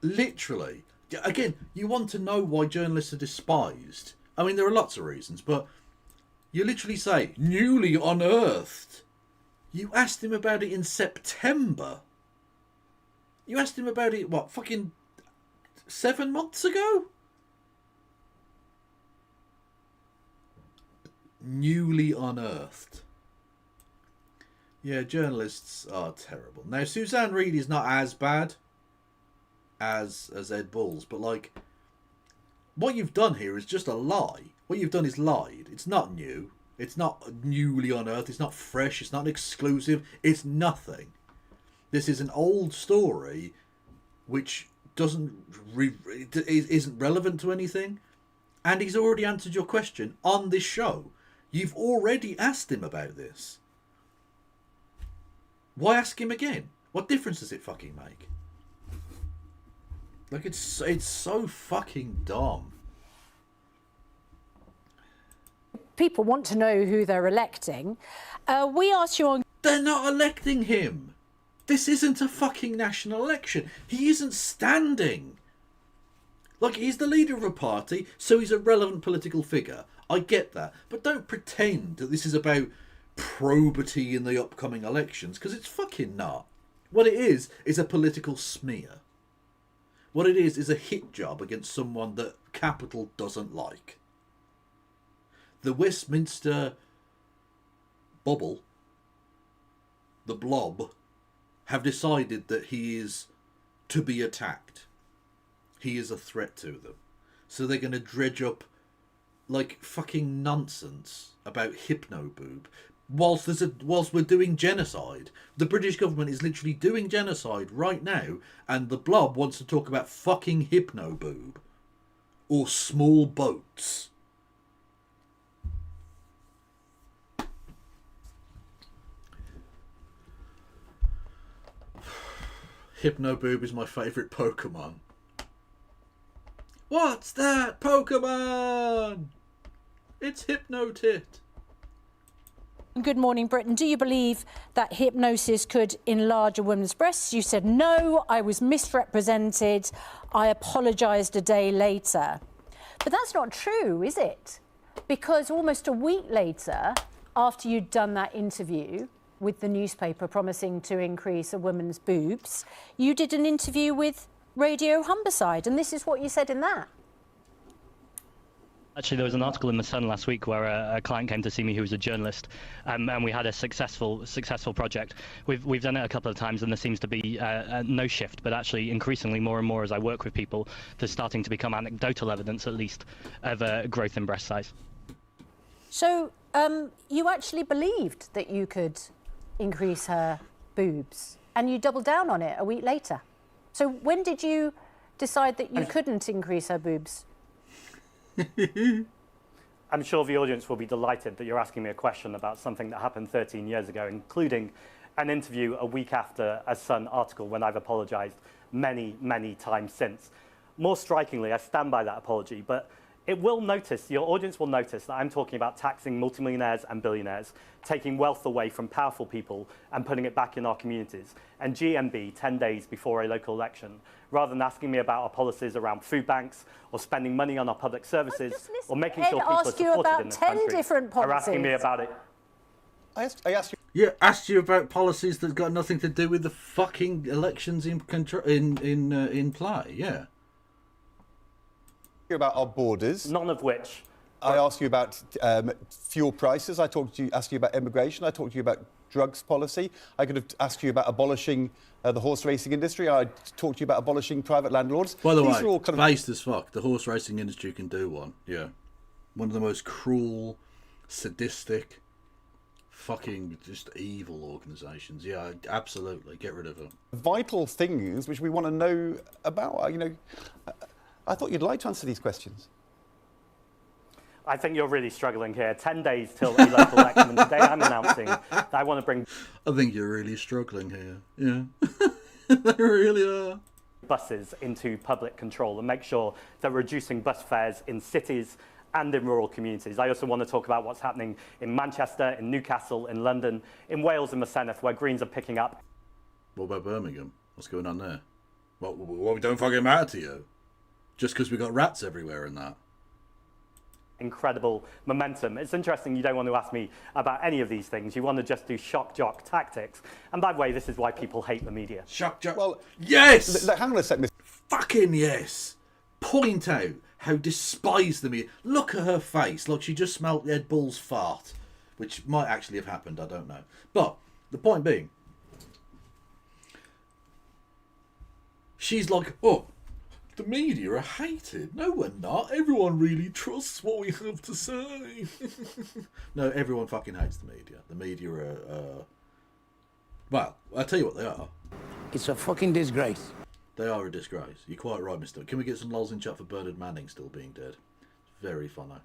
Literally. Again, you want to know why journalists are despised. I mean, there are lots of reasons, but... You literally say, newly unearthed. You asked him about it in September. You asked him about it, what, fucking 7 months ago? Newly unearthed. Yeah, journalists are terrible. Now, Suzanne Reid is not as bad as Ed Balls, but, like, what you've done here is just a lie. What you've done is lied. It's not new. It's not newly unearthed. It's not fresh. It's not exclusive. It's nothing. This is an old story which isn't relevant to anything. And he's already answered your question on this show. You've already asked him about this. Why ask him again? What difference does it fucking make? Like, it's so fucking dumb. People want to know who they're electing. We asked you on... They're not electing him. This isn't a fucking national election. He isn't standing. Like, he's the leader of a party, so he's a relevant political figure. I get that. But don't pretend that this is about probity in the upcoming elections, because it's fucking not. What it is a political smear. What it is a hit job against someone that Capital doesn't like. The Westminster bubble the Blob, have decided that he is to be attacked. He is a threat to them. So they're going to dredge up like fucking nonsense about hypnoboob. Whilst we're doing genocide, the British government is literally doing genocide right now, and the Blob wants to talk about fucking hypnoboob or small boats. Hypnoboob is my favourite Pokemon. What's that Pokemon? It's Hypnotit. Good morning, Britain. Do you believe that hypnosis could enlarge a woman's breasts? You said no, I was misrepresented. I apologised a day later. But that's not true, is it? Because almost a week later, after you'd done that interview with the newspaper promising to increase a woman's boobs, you did an interview with Radio Humberside, and this is what you said in that. Actually, there was an article in The Sun last week where a client came to see me who was a journalist, and we had a successful project. We've done it a couple of times, and there seems to be no shift, but actually increasingly more and more as I work with people, there's starting to become anecdotal evidence, at least, of growth in breast size. So you actually believed that you could increase her boobs, and you doubled down on it a week later. So when did you decide that you couldn't increase her boobs? I'm sure the audience will be delighted that you're asking me a question about something that happened 13 years ago, including an interview a week after a Sun article when I've apologised many, many times since. More strikingly, I stand by that apology, but your audience will notice that I'm talking about taxing multimillionaires and billionaires, taking wealth away from powerful people and putting it back in our communities, and GMB 10 days before a local election, rather than asking me about our policies around food banks or spending money on our public services or making sure people are supported in this country. Are asking me about it. I asked you. Yeah, asked you about policies that got nothing to do with the fucking elections in play. Yeah. About our borders. None of which. I asked you about fuel prices. I asked you about immigration. I talked to you about drugs policy. I could have asked you about abolishing the horse racing industry. I talked to you about abolishing private landlords. By the These way, are all kind based as fuck. The horse racing industry can do one. Yeah, one of the most cruel, sadistic, fucking just evil organisations. Yeah, absolutely. Get rid of them. Vital things which we want to know about. You know, I thought you'd like to answer these questions. I think you're really struggling here. 10 days till the local election, and today I'm announcing that I want to bring... I think you're really struggling here. Yeah, they really are. ...buses into public control and make sure that we're reducing bus fares in cities and in rural communities. I also want to talk about what's happening in Manchester, in Newcastle, in London, in Wales and Merceneth, where Greens are picking up. What about Birmingham? What's going on there? What don't fucking matter to you? Just because we got rats everywhere and that. Incredible momentum. It's interesting you don't want to ask me about any of these things. You want to just do shock jock tactics. And by the way, this is why people hate the media. Shock jock. Well, yes! Hang on a sec, Mr. Fucking yes! Point out how despised the media. Look at her face. Like she just smelt Ed Bull's fart. Which might actually have happened, I don't know. But the point being, she's like, oh, the media are hated. No, we're not. Everyone really trusts what we have to say. No, everyone fucking hates the media. The media are... well, I'll tell you what they are. It's a fucking disgrace. They are a disgrace. You're quite right, mister. Can we get some lols in chat for Bernard Manning still being dead? Very funny.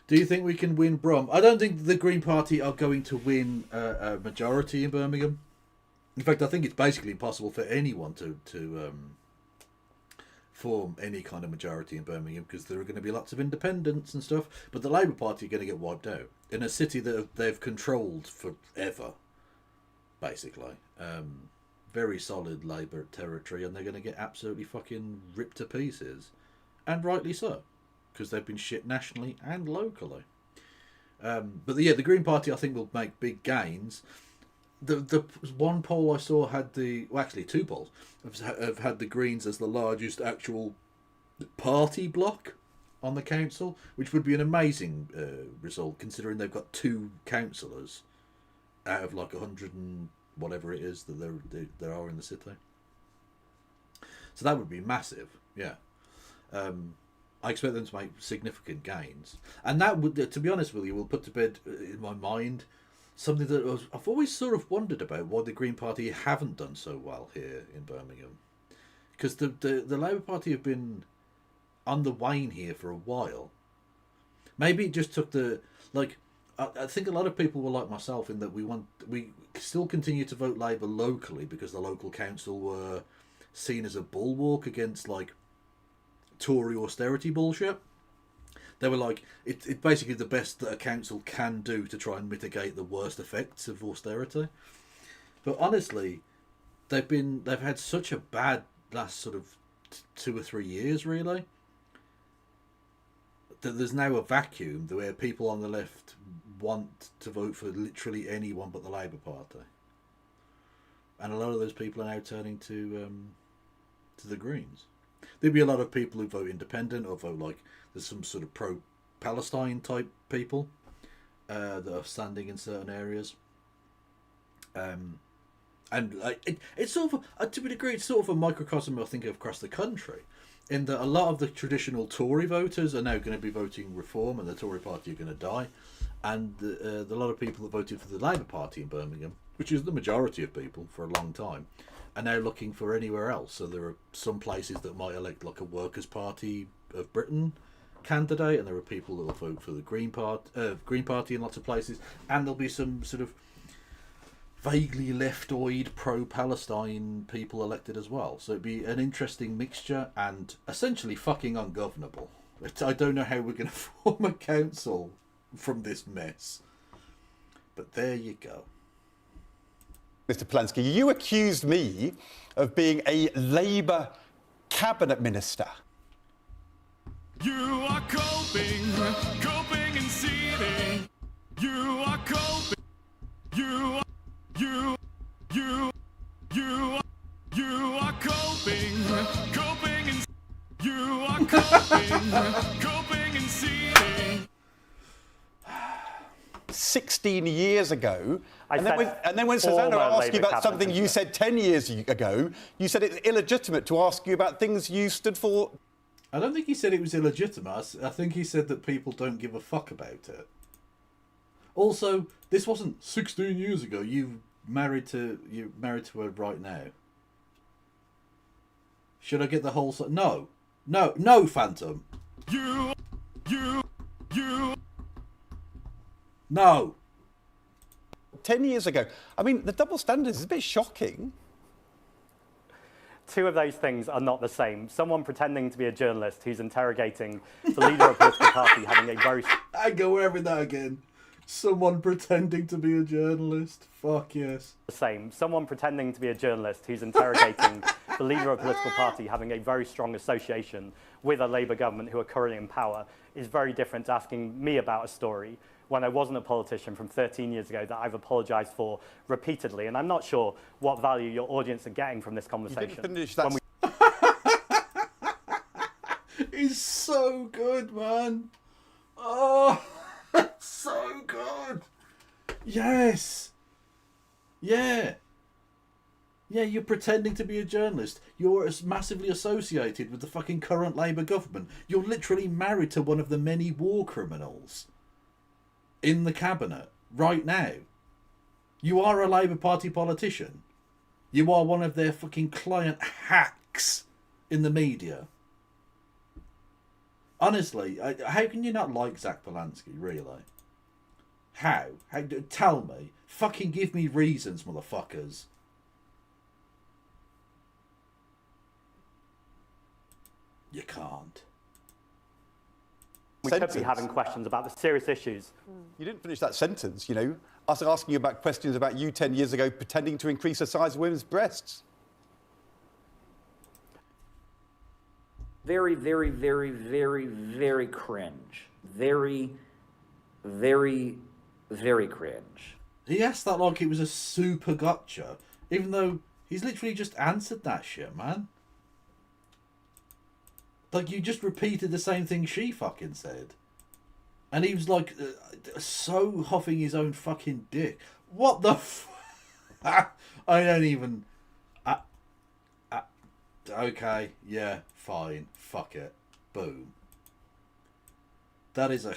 Do you think we can win Brum? I don't think the Green Party are going to win a majority in Birmingham. In fact, I think it's basically impossible for anyone to form any kind of majority in Birmingham because there are going to be lots of independents and stuff. But the Labour Party are going to get wiped out in a city that they've controlled forever, basically. Very solid Labour territory, and they're going to get absolutely fucking ripped to pieces. And rightly so, because they've been shit nationally and locally. But yeah, the Green Party, I think, will make big gains. The one poll I saw had two polls have had the Greens as the largest actual party block on the council, which would be an amazing result considering they've got 2 councillors out of like 100 and whatever it is that there are in the city. So that would be massive, yeah. I expect them to make significant gains, and that would, to be honest with you, will put to bed in my mind something that I've always sort of wondered about, why the Green Party haven't done so well here in Birmingham, because the Labour Party have been on the wane here for a while. Maybe it just took I think a lot of people were like myself in that we still continue to vote Labour locally because the local council were seen as a bulwark against like Tory austerity bullshit. They were like, it's basically the best that a council can do to try and mitigate the worst effects of austerity. But honestly, they've had such a bad last sort of 2 or 3 years, really, that there's now a vacuum where people on the left want to vote for literally anyone but the Labour Party, and a lot of those people are now turning to the Greens. There'd be a lot of people who vote independent or vote like there's some sort of pro-Palestine type people that are standing in certain areas. And it's sort of, to a degree, it's sort of a microcosm, I think, across the country, in that a lot of the traditional Tory voters are now going to be voting Reform, and the Tory party are going to die. And a lot of people that voted for the Labour Party in Birmingham, which is the majority of people for a long time, are now looking for anywhere else. So there are some places that might elect like a Workers' Party of Britain candidate, and there are people that will vote for the Green Party in lots of places, and there'll be some sort of vaguely leftoid pro-Palestine people elected as well. So it'd be an interesting mixture and essentially fucking ungovernable. I don't know how we're going to form a council from this mess, but there you go. Mr. Polanski, you accused me of being a Labour cabinet minister. You are coping and seething. You are coping. You are coping and you are coping and seething. 16 years ago, and then when Susanna asked you about something you said 10 years ago, you said it's illegitimate to ask you about things you stood for. I don't think he said it was illegitimate. I think he said that people don't give a fuck about it. Also, this wasn't 16 years ago. You're married to her right now. Should I get the whole... No, Phantom. No. 10 years ago. I mean, the double standard is a bit shocking. Two of those things are not the same. Someone pretending to be a journalist who's interrogating the leader of a political party having a very... I go wherever that again. Someone pretending to be a journalist. Fuck yes. The same. Someone pretending to be a journalist who's interrogating the leader of a political party having a very strong association with a Labour government who are currently in power is very different to asking me about a story when I wasn't a politician from 13 years ago that I've apologised for repeatedly. And I'm not sure what value your audience are getting from this conversation. You didn't finish that. He's so good, man. Oh, it's so good. Yes. Yeah. Yeah, you're pretending to be a journalist. You're massively associated with the fucking current Labour government. You're literally married to one of the many war criminals in the cabinet right now. You are a Labour Party politician. You are one of their fucking client hacks in the media. Honestly, how can you not like Zach Polanski, really? How? Tell me. Fucking give me reasons, motherfuckers. You can't. We could be having questions about the serious issues. You didn't finish that sentence, you know. Us asking you about questions about you 10 years ago pretending to increase the size of women's breasts. Very, very, very, very, very cringe. Very, very, very cringe. He asked that like it was a super gotcha, even though he's literally just answered that shit, man. Like, you just repeated the same thing she fucking said. And he was like, so huffing his own fucking dick. What the I don't even... okay, yeah, fine. Fuck it. Boom. That is a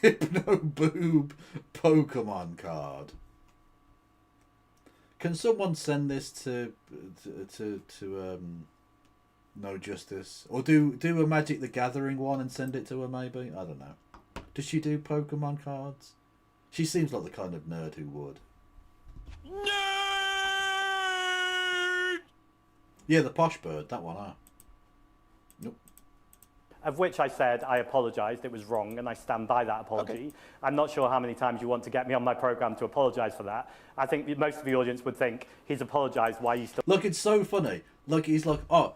Hypno-Boob Pokemon card. Can someone send this to No Justice? Or do a Magic the Gathering one and send it to her, maybe? I don't know. Does she do Pokemon cards? She seems like the kind of nerd who would. Nerd! Yeah, the posh bird, that one, huh? Nope. Of which I said I apologised, it was wrong, and I stand by that apology. Okay. I'm not sure how many times you want to get me on my programme to apologise for that. I think most of the audience would think he's apologised, why you still... Look, it's so funny. Like, he's like, oh,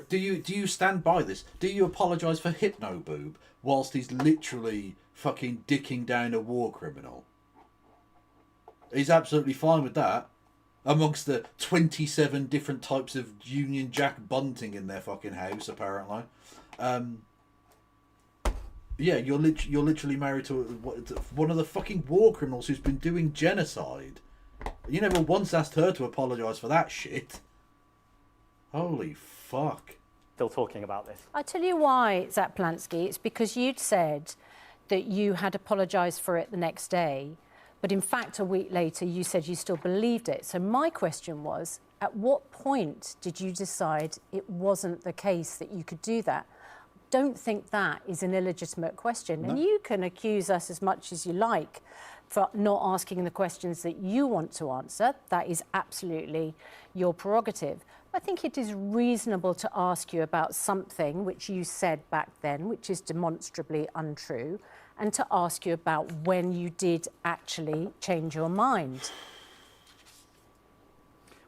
do you stand by this? Do you apologise for Hypno-Boob whilst he's literally fucking dicking down a war criminal? He's absolutely fine with that. Amongst the 27 different types of Union Jack bunting in their fucking house, apparently. Yeah, you're literally married to one of the fucking war criminals who's been doing genocide. You never once asked her to apologise for that shit. Holy fuck. Still talking about this. I tell you why, Zach Plansky. It's because you'd said that you had apologised for it the next day, but in fact a week later you said you still believed it. So my question was, at what point did you decide it wasn't the case that you could do that? Don't think that is an illegitimate question. No. And you can accuse us as much as you like for not asking the questions that you want to answer. That is absolutely your prerogative. I think it is reasonable to ask you about something which you said back then, which is demonstrably untrue, and to ask you about when you did actually change your mind.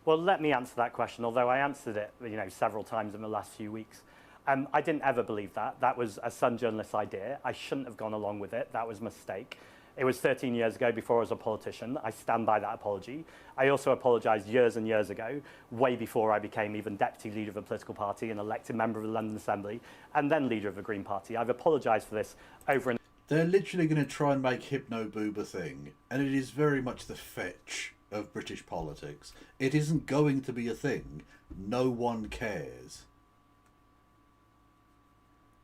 Well, let me answer that question, although I answered it, several times in the last few weeks. I didn't ever believe that. That was a Sun journalist's idea. I shouldn't have gone along with it. That was a mistake. It was 13 years ago before I was a politician. I stand by that apology. I also apologised years and years ago, way before I became even deputy leader of a political party and elected member of the London Assembly, and then leader of the Green Party. I've apologised for this over and... They're literally going to try and make Hypno-Boob a thing, and it is very much the fetch of British politics. It isn't going to be a thing. No one cares.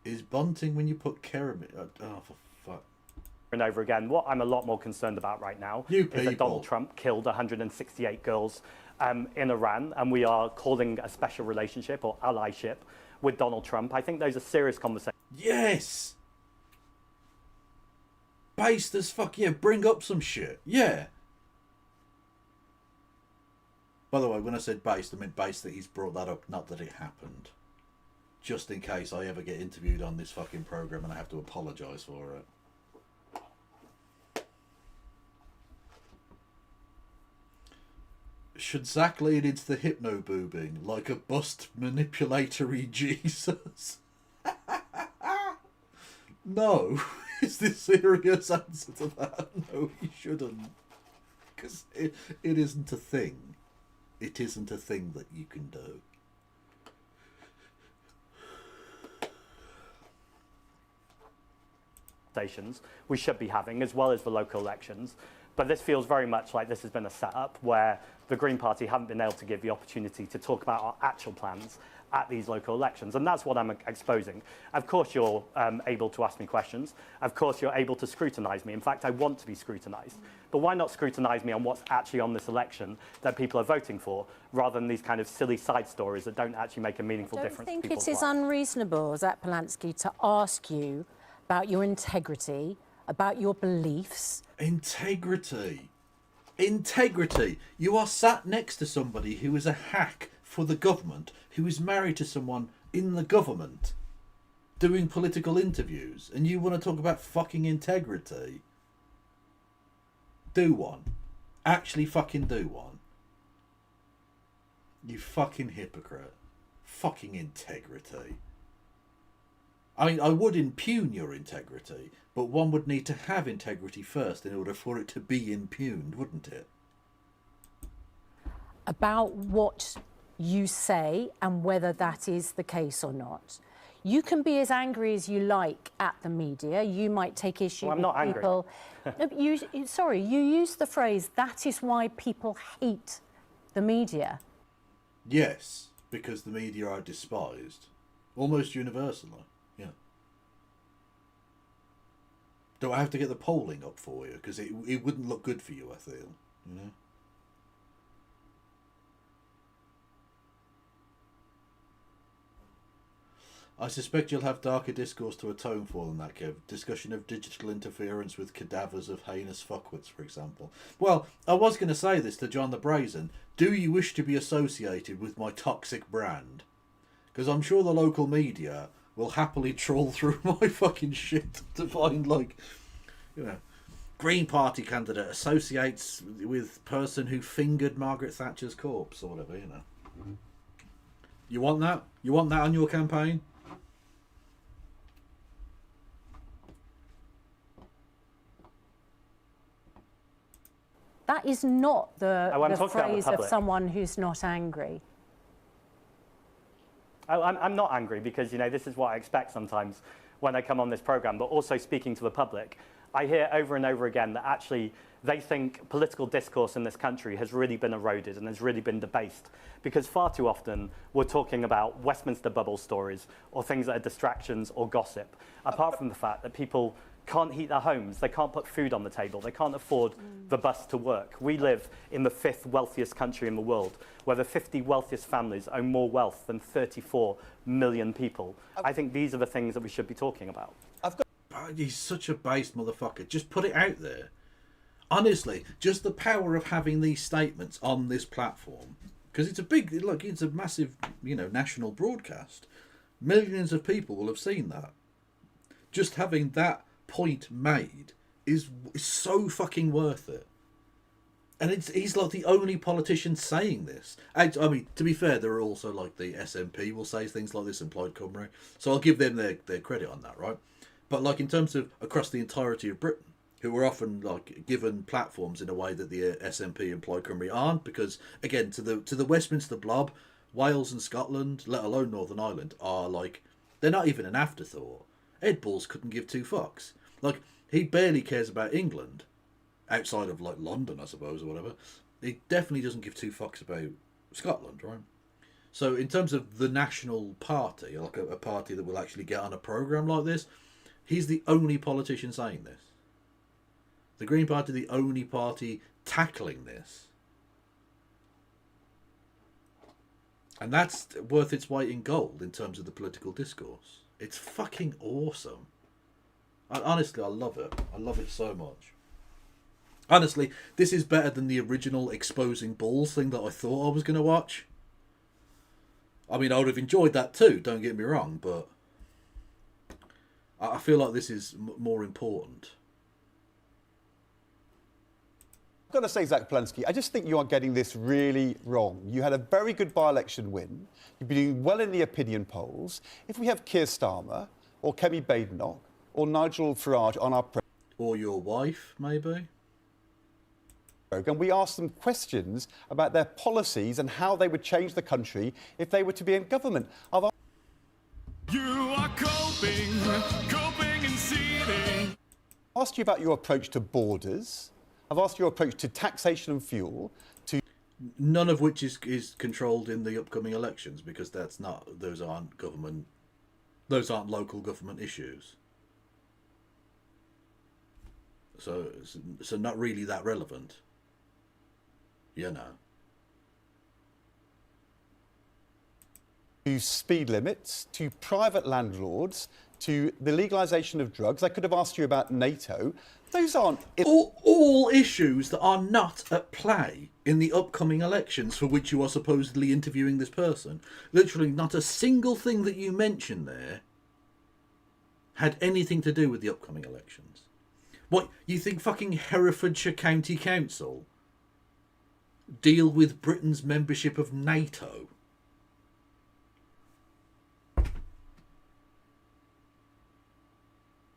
Is bunting when you put caramel... Oh, for fuck. And over again, what I'm a lot more concerned about right now is that Donald Trump killed 168 girls in Iran, and we are calling a special relationship or allyship with Donald Trump. I think those are serious conversations. Yes! Based as fuck, yeah, bring up some shit. Yeah. By the way, when I said based, I meant based that he's brought that up, not that it happened. Just in case I ever get interviewed on this fucking programme and I have to apologise for it. Should Zach lead into the hypno-boobing like a bust manipulatory Jesus? No. Is the serious answer to that? No, he shouldn't. Because it isn't a thing. It isn't a thing that you can do. Stations we should be having, as well as the local elections. But this feels very much like this has been a setup where the Green Party haven't been able to give the opportunity to talk about our actual plans at these local elections. And that's what I'm exposing. Of course, you're able to ask me questions. Of course, you're able to scrutinise me. In fact, I want to be scrutinised. But why not scrutinise me on what's actually on this election that people are voting for, rather than these kind of silly side stories that don't actually make a meaningful difference to people's lives? I think it is unreasonable, Zach Polanski, to ask you about your integrity, about your beliefs. Integrity. Integrity. You are sat next to somebody who is a hack for the government, who is married to someone in the government, doing political interviews, and you want to talk about fucking integrity? Do one. Actually fucking do one. You fucking hypocrite. Fucking integrity. I mean, I would impugn your integrity, but one would need to have integrity first in order for it to be impugned, wouldn't it? About what you say and whether that is the case or not. You can be as angry as you like at the media. You might take issue Well, I'm with not angry. people. No, but you use the phrase, that is why people hate the media. Yes, because the media are despised. Almost universally, yeah. Do I have to get the polling up for you? Because it wouldn't look good for you, I feel, you know? I suspect you'll have darker discourse to atone for than that, Kev. Discussion of digital interference with cadavers of heinous fuckwits, for example. Well, I was going to say this to John the Brazen. Do you wish to be associated with my toxic brand? Because I'm sure the local media will happily trawl through my fucking shit to find, like, you know, Green Party candidate associates with person who fingered Margaret Thatcher's corpse or whatever, you know. Mm-hmm. You want that? You want that on your campaign? That is not the the phrase of someone who's not angry. I'm not angry because, you know, this is what I expect sometimes when I come on this programme, but also speaking to the public. I hear over and over again that actually they think political discourse in this country has really been eroded and has really been debased because far too often we're talking about Westminster bubble stories or things that are distractions or gossip, apart from the fact that people can't heat their homes, they can't put food on the table, they can't afford the bus to work. We live in the 5th wealthiest country in the world, where the 50 wealthiest families own more wealth than 34 million people. I think these are the things that we should be talking about. He's such a base motherfucker. Just put it out there. Honestly, just the power of having these statements on this platform, because it's a big, look, it's a massive, you know, national broadcast. Millions of people will have seen that. Just having that point made is so fucking worth it. And he's like the only politician saying this. I mean, to be fair, there are also like the SNP will say things like this, and Plaid Cymru. So I'll give them their credit on that, right? But like in terms of across the entirety of Britain, who are often like given platforms in a way that the SNP and Plaid Cymru aren't, because again, to the Westminster blob, Wales and Scotland, let alone Northern Ireland, are like, they're not even an afterthought. Ed Balls couldn't give two fucks. Like, he barely cares about England, outside of like London, I suppose, or whatever. He definitely doesn't give two fucks about Scotland, right? So in terms of the national party, like a party that will actually get on a programme like this, he's the only politician saying this. The Green Party, the only party tackling this. And that's worth its weight in gold in terms of the political discourse. It's fucking awesome. Honestly, I love it. I love it so much. Honestly, this is better than the original exposing balls thing that I thought I was going to watch. I mean, I would have enjoyed that too, don't get me wrong, but I feel like this is more important. I've got to say, Zach Plansky, I just think you are getting this really wrong. You had a very good by-election win. You've been doing well in the opinion polls. If we have Keir Starmer or Kemi Badenoch or Nigel Farage on our or your wife, maybe, and we ask them questions about their policies and how they would change the country if they were to be in government. You are coping and seething. I've asked you about your approach to borders. I've asked your approach to taxation and fuel. None of which is controlled in the upcoming elections, because those aren't local government issues. So not really that relevant. You know. To speed limits, to private landlords, to the legalisation of drugs. I could have asked you about NATO. Those aren't... All issues that are not at play in the upcoming elections for which you are supposedly interviewing this person. Literally not a single thing that you mentioned there had anything to do with the upcoming elections. What, you think fucking Herefordshire County Council deal with Britain's membership of NATO?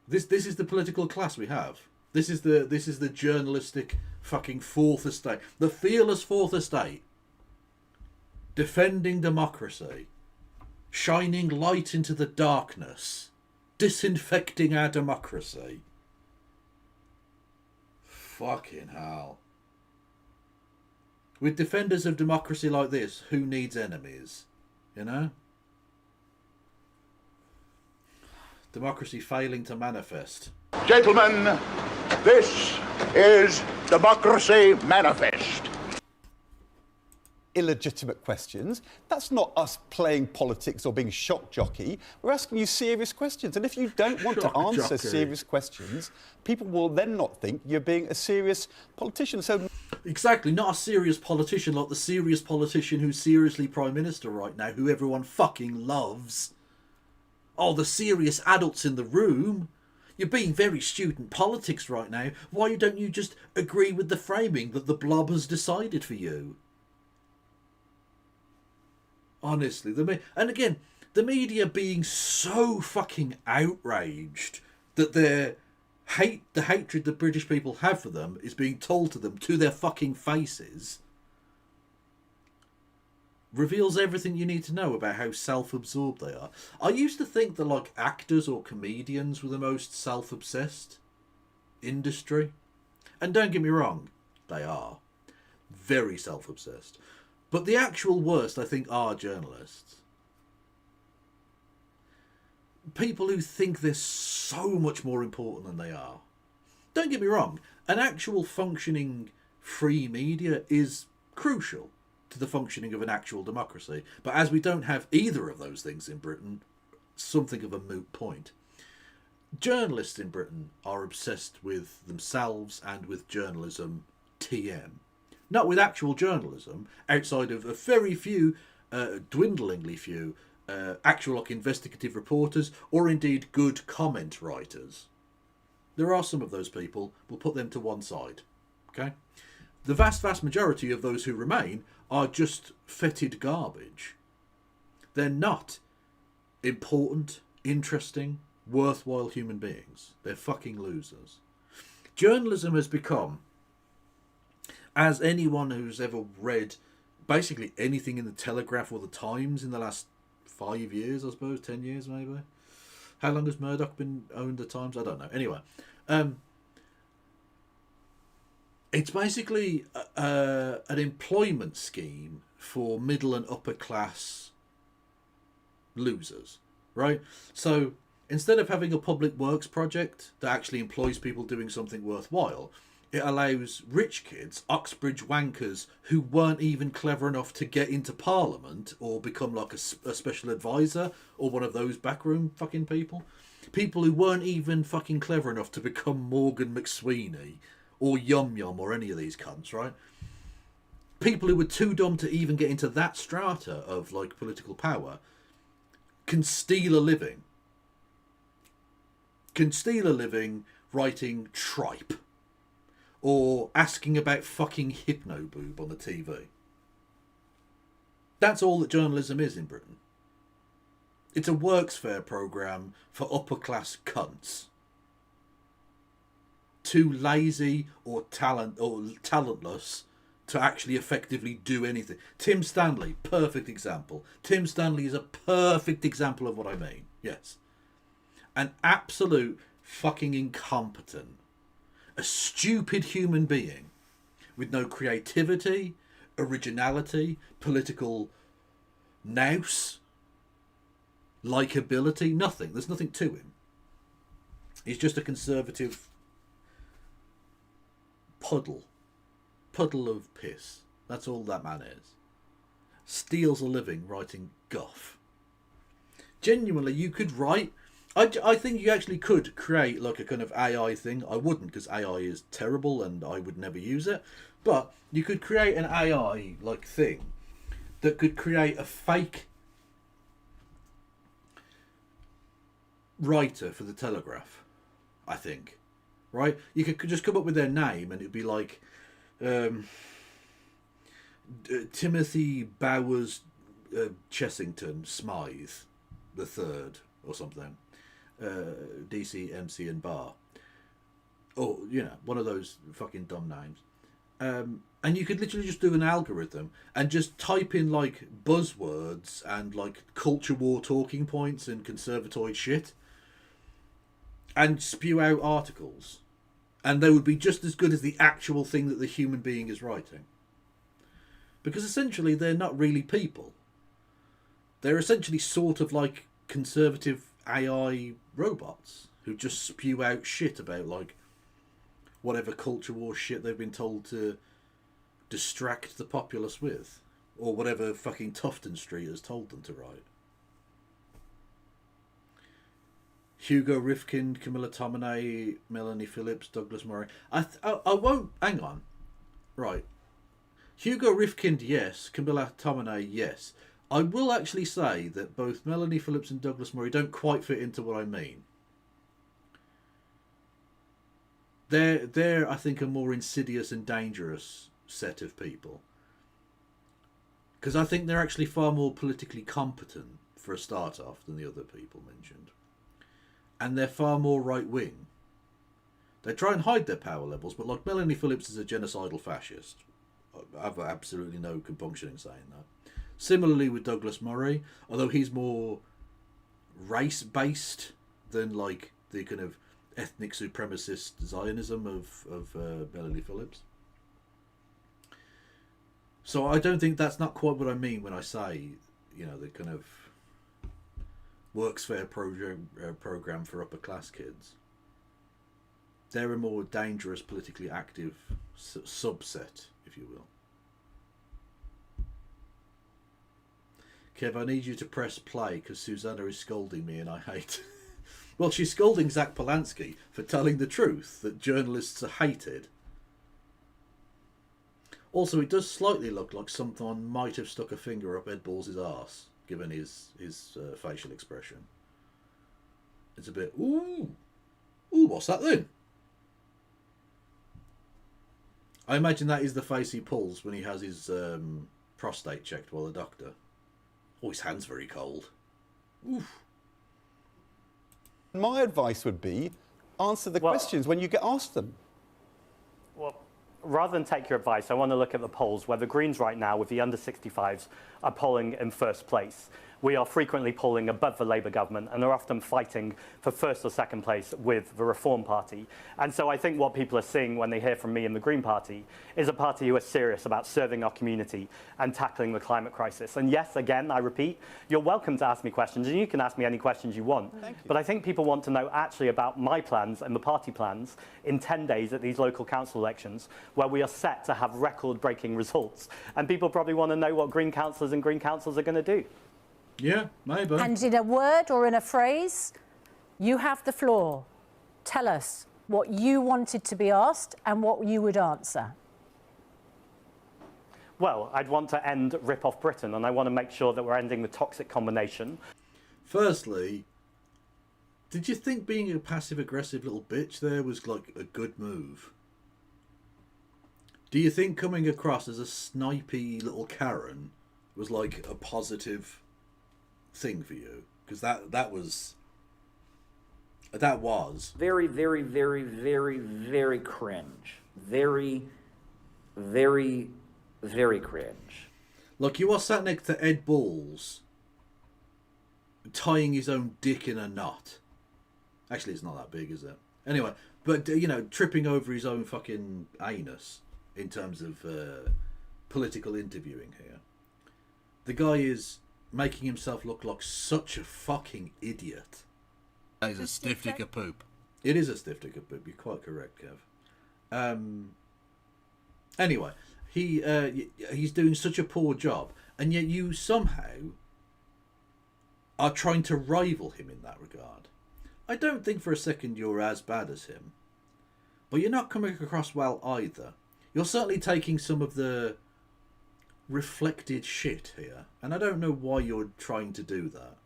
This is the political class we have. This is the journalistic fucking fourth estate. The fearless fourth estate. Defending democracy. shining light into the darkness, disinfecting our democracy. Fucking hell. With defenders of democracy like this, who needs enemies? You know? Democracy failing to manifest. Gentlemen, this is Democracy Manifest. Illegitimate questions. That's not us playing politics or being shock jockey. We're asking you serious questions. And if you don't want to answer serious questions, people will then not think you're being a serious politician. So exactly, not a serious politician like the serious politician who's seriously Prime Minister right now, who everyone fucking loves. Oh, the serious adults in the room. You're being very student politics right now. Why don't you just agree with the framing that the blob has decided for you? Honestly, and again, the media being so fucking outraged that the hatred the British people have for them is being told to them to their fucking faces, reveals everything you need to know about how self-absorbed they are. I used to think that like actors or comedians were the most self-obsessed industry. And don't get me wrong, they are very self-obsessed. But the actual worst, I think, are journalists. People who think they're so much more important than they are. Don't get me wrong, an actual functioning free media is crucial to the functioning of an actual democracy. But as we don't have either of those things in Britain, something of a moot point. Journalists in Britain are obsessed with themselves and with journalism TM. Not with actual journalism, outside of a very few, dwindlingly few, actual like investigative reporters, or indeed good comment writers. There are some of those people, we'll put them to one side. Okay? The vast majority of those who remain are just fetid garbage. They're not important, interesting, worthwhile human beings. They're fucking losers. Journalism has become, as anyone who's ever read basically anything in the Telegraph or the Times in the last 5 years, I suppose, 10 years maybe. How long has Murdoch been owned the Times? I don't know. Anyway, it's basically an employment scheme for middle and upper class losers, right? So instead of having a public works project that actually employs people doing something worthwhile, it allows rich kids, Oxbridge wankers, who weren't even clever enough to get into Parliament or become like a special advisor or one of those backroom fucking people. People who weren't even fucking clever enough to become Morgan McSweeney or Yum Yum or any of these cunts, right? People who were too dumb to even get into that strata of like political power can steal a living. Can steal a living writing tripe. Or asking about fucking hypnoboob on the TV. That's all that journalism is in Britain. It's a works fair programme for upper class cunts. Too lazy or talentless to actually effectively do anything. Tim Stanley, perfect example. Tim Stanley is a perfect example of what I mean. Yes. An absolute fucking incompetent, a stupid human being with no creativity, originality, political nous, likability, nothing. There's nothing to him. He's just a conservative puddle of piss. That's all that man is. Steals a living writing guff. Genuinely, you could write... I think you actually could create like a kind of AI thing. I wouldn't, because AI is terrible and I would never use it. But you could create an AI like thing that could create a fake writer for the Telegraph, I think. Right? You could just come up with their name and it'd be like Timothy Bowers Chessington Smythe the Third or something. DC, MC and Bar. Or, you know, one of those fucking dumb names. And you could literally just do an algorithm and just type in like buzzwords and like culture war talking points and conservatoid shit and spew out articles. And they would be just as good as the actual thing that the human being is writing. Because essentially they're not really people. They're essentially sort of like conservative AI robots who just spew out shit about like whatever culture war shit they've been told to distract the populace with, or whatever fucking Tufton Street has told them to write. Hugo Rifkind, Camilla Tominay, Melanie Phillips, Douglas Murray. I won't... Hang on. Right. Hugo Rifkind, yes. Camilla Tominay, yes. I will actually say that both Melanie Phillips and Douglas Murray don't quite fit into what I mean. They're I think, a more insidious and dangerous set of people. Because I think they're actually far more politically competent for a start off than the other people mentioned. And they're far more right-wing. They try and hide their power levels, but like Melanie Phillips is a genocidal fascist. I've absolutely no compunction in saying that. Similarly with Douglas Murray, although he's more race-based than like the kind of ethnic supremacist Zionism of Melanie Phillips. So I don't think that's not quite what I mean when I say, you know, the kind of works-fair program for upper-class kids. They're a more dangerous, politically active subset, if you will. Kev, I need you to press play because Susanna is scolding me and I hate... Well, she's scolding Zach Polanski for telling the truth, that journalists are hated. Also, it does slightly look like someone might have stuck a finger up Ed Balls' arse, given his facial expression. It's a bit, ooh, what's that then? I imagine that is the face he pulls when he has his prostate checked by the doctor. Oh, his hand's very cold. Oof. My advice would be, answer the questions when you get asked them. Well, rather than take your advice, I want to look at the polls where the Greens right now, with the under 65s, are polling in first place. We are frequently polling above the Labour government and are often fighting for first or second place with the Reform Party. And so I think what people are seeing when they hear from me and the Green Party is a party who are serious about serving our community and tackling the climate crisis. And yes, again, I repeat, you're welcome to ask me questions, and you can ask me any questions you want. Thank you. But I think people want to know actually about my plans and the party plans in 10 days at these local council elections, where we are set to have record-breaking results. And people probably want to know what Green councillors and Green councils are going to do. Yeah, maybe. And in a word or in a phrase, you have the floor. Tell us what you wanted to be asked and what you would answer. Well, I'd want to end Rip-Off Britain, and I want to make sure that we're ending the toxic combination. Firstly, did you think being a passive-aggressive little bitch there was like a good move? Do you think coming across as a snipey little Karen was like a positive thing for you? Because that was very, very, very, very, very cringe. Very, very, very cringe. Like, you are sat next to Ed Balls tying his own dick in a knot. Actually, it's not that big, is it? Anyway, but you know, tripping over his own fucking anus in terms of political interviewing here. The guy is making himself look like such a fucking idiot. That is a stiff dick of poop. It is a stiff dick of poop. You're quite correct, Kev. Anyway, he's doing such a poor job, and yet you somehow are trying to rival him in that regard. I don't think for a second you're as bad as him, but you're not coming across well either. You're certainly taking some of the reflected shit here, and I don't know why you're trying to do that.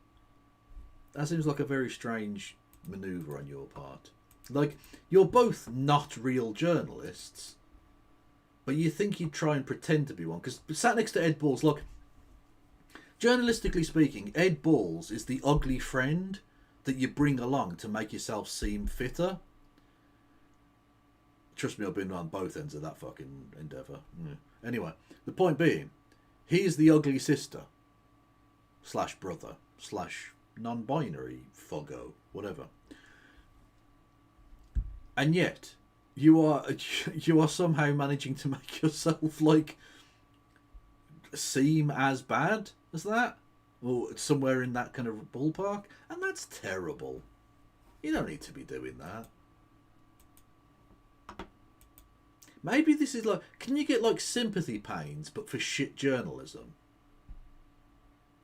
That seems like a very strange manoeuvre on your part. Like, you're both not real journalists, but you think you'd try and pretend to be one. Because sat next to Ed Balls, look, journalistically speaking, Ed Balls is the ugly friend that you bring along to make yourself seem fitter. Trust me, I've been on both ends of that fucking endeavour. Yeah. Anyway, the point being, he's the ugly sister / brother / non-binary foggo, whatever. And yet, you are somehow managing to make yourself like seem as bad as that, or somewhere in that kind of ballpark, and that's terrible. You don't need to be doing that. Maybe this is like, can you get like sympathy pains but for shit journalism?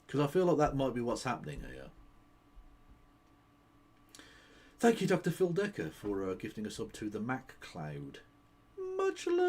Because I feel like that might be what's happening here. Thank you, Dr. Phil Decker, for gifting us up to the Mac Cloud. Much love.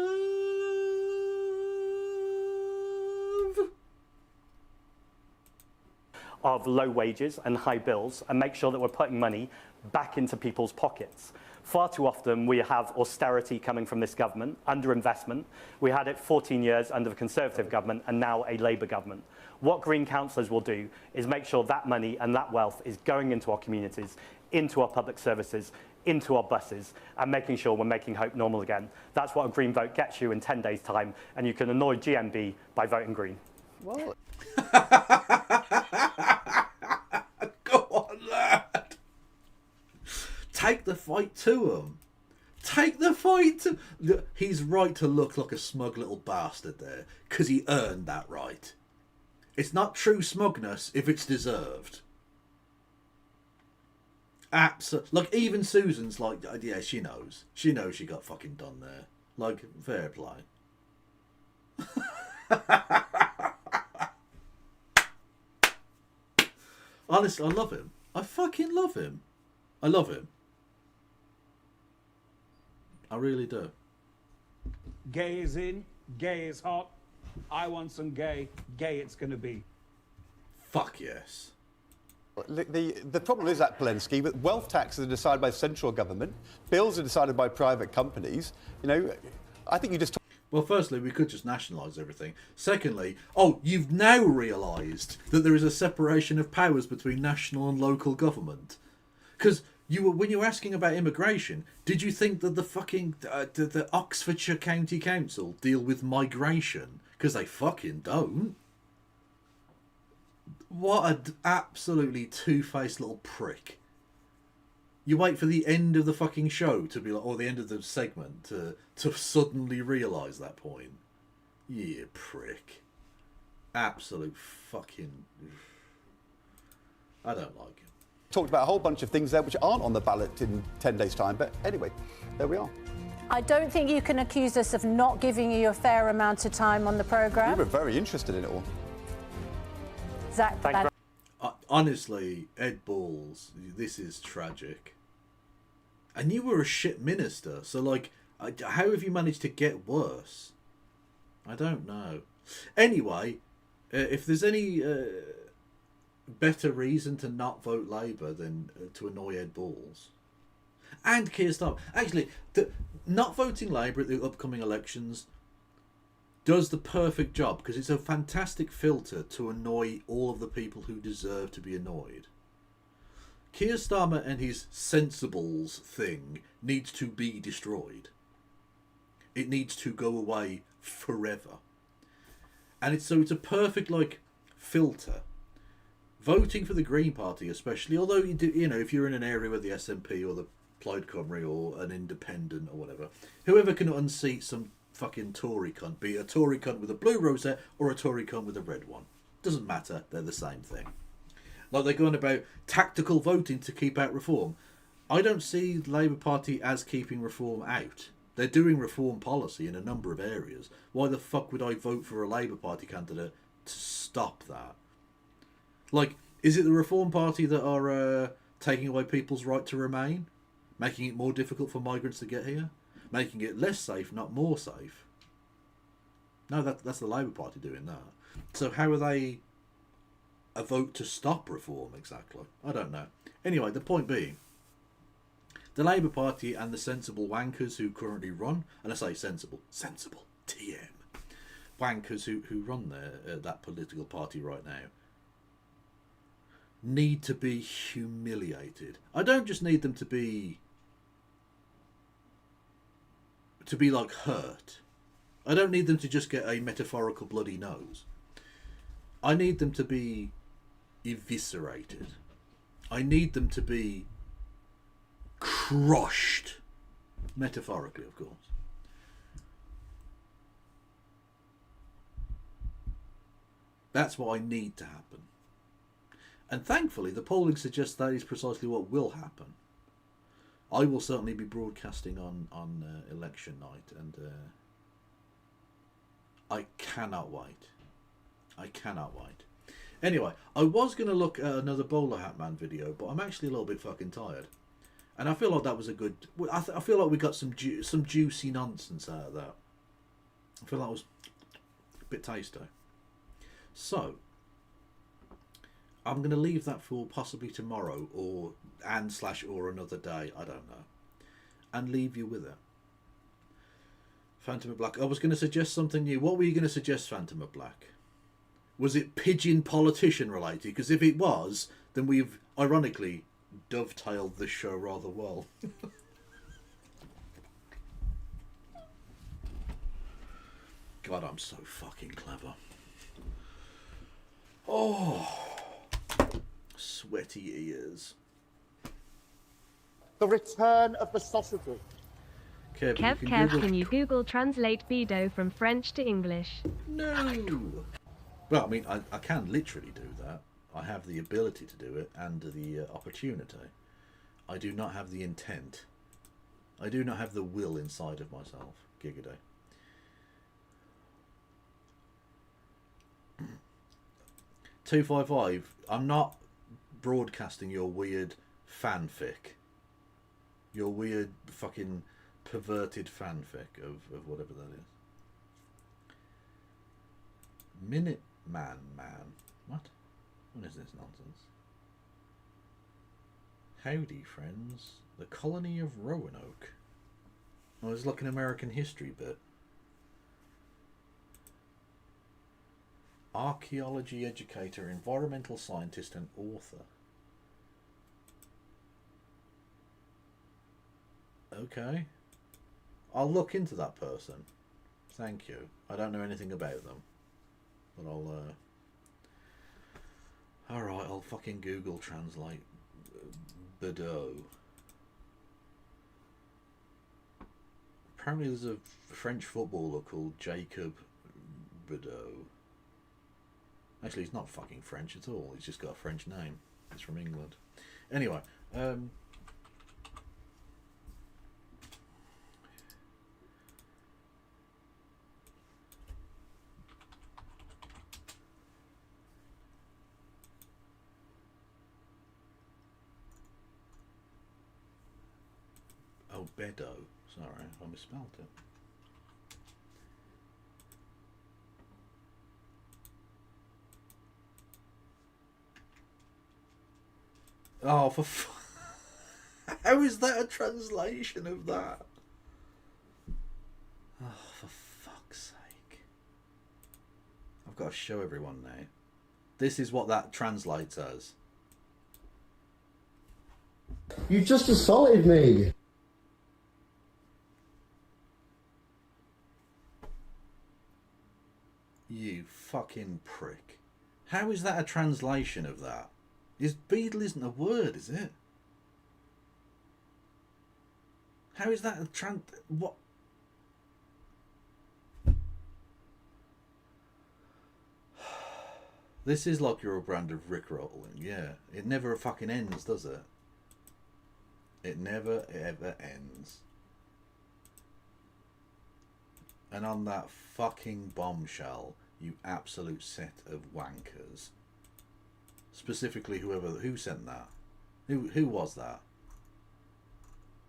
Of low wages and high bills, and make sure that we're putting money back into people's pockets. Far too often we have austerity coming from this government, underinvestment. We had it 14 years under the Conservative government and now a Labour government. What Green councillors will do is make sure that money and that wealth is going into our communities, into our public services, into our buses, and making sure we're making hope normal again. That's what a Green vote gets you in 10 days' time, and you can annoy GMB by voting Green. Well, go on, lad. Take the fight to him. Take the fight to... He's right to look like a smug little bastard there, because he earned that right. It's not true smugness if it's deserved. Absolutely. Like, even Susan's like, yeah, she knows. She knows she got fucking done there. Like, fair play. Honestly, I love him. I fucking love him. I love him. I really do. Gay is in, gay is hot. I want some gay, gay it's going to be. Fuck yes. The problem is that, Polensky, that wealth taxes are decided by the central government, bills are decided by private companies. You know, I think you just... Well, firstly, we could just nationalise everything. Secondly, oh, you've now realised that there is a separation of powers between national and local government. Because when you were asking about immigration, did you think that the fucking the Oxfordshire County Council deal with migration? Because they fucking don't. What an absolutely two-faced little prick. You wait for the end of the fucking show to be like, or the end of the segment to suddenly realise that point. Yeah, prick. Absolute fucking... I don't like him. Talked about a whole bunch of things there which aren't on the ballot in 10 days' time, but anyway, there we are. I don't think you can accuse us of not giving you a fair amount of time on the programme. We were very interested in it all. Zach, honestly, Ed Balls, this is tragic. And you were a shit minister, so like, how have you managed to get worse? I don't know. Anyway, if there's any better reason to not vote Labour than to annoy Ed Balls and Keir Starmer, actually, not voting Labour at the upcoming elections does the perfect job, because it's a fantastic filter to annoy all of the people who deserve to be annoyed. Keir Starmer and his sensibles thing needs to be destroyed. It needs to go away forever. And it's a perfect like filter. Voting for the Green Party especially, although you know, if you're in an area with the SNP or the Plaid Cymru or an independent or whatever, whoever can unseat some fucking Tory cunt, be it a Tory cunt with a blue rosette or a Tory cunt with a red one. Doesn't matter, they're the same thing. Like they're going about tactical voting to keep out reform. I don't see the Labour Party as keeping reform out. They're doing reform policy in a number of areas. Why the fuck would I vote for a Labour Party candidate to stop that? Like, is it the Reform Party that are taking away people's right to remain? Making it more difficult for migrants to get here? Making it less safe, not more safe? No, that's the Labour Party doing that. So how are they a vote to stop reform exactly? I don't know. Anyway, the point being, the Labour Party and the sensible wankers who currently run, and I say sensible, TM, wankers who run that political party right now, need to be humiliated. I don't just need them to be to be like hurt. I don't need them to just get a metaphorical bloody nose. I need them to be eviscerated. I need them to be crushed. Metaphorically, of course. That's what I need to happen. And thankfully, the polling suggests that is precisely what will happen. I will certainly be broadcasting on election night, and I cannot wait. I cannot wait. Anyway, I was going to look at another bowler hat man video, but I'm actually a little bit fucking tired. And I feel like that was a good... I feel like we got some juicy nonsense out of that. I feel like it was a bit tasty. So, I'm going to leave that for possibly tomorrow or another day, I don't know. And leave you with it. Phantom of Black. I was going to suggest something new. What were you going to suggest, Phantom of Black? Was it pigeon politician related? Because if it was, then we've ironically dovetailed the show rather well. God, I'm so fucking clever. Oh, sweaty ears. The return of the sausages. Kev, can you Google translate Bido from French to English? No. Well, I mean, I can literally do that. I have the ability to do it and the opportunity. I do not have the intent. I do not have the will inside of myself. Gigaday. $255. I'm not broadcasting your weird fanfic. Your weird fucking perverted fanfic of whatever that is. Minute Man. What? What is this nonsense? Howdy, friends. The colony of Roanoke. Oh, it's like an American history bit. Archaeology educator, environmental scientist and author. Okay. I'll look into that person. Thank you. I don't know anything about them. But alright, I'll fucking Google translate Bordeaux. Apparently there's a French footballer called Jacob Bordeaux. Actually, he's not fucking French at all. He's just got a French name. He's from England. Anyway, oh, Bedo. Sorry, I misspelled it. Oh, how is that a translation of that? Oh, for fuck's sake. I've got to show everyone now. This is what that translates as. You just assaulted me. You fucking prick. How is that a translation of that? Beadle isn't a word, is it? How is that a what? This is like your brand of rickrolling, yeah. It never fucking ends, does it? It never ever ends. And on that fucking bombshell, you absolute set of wankers. Specifically, who sent that? Who was that?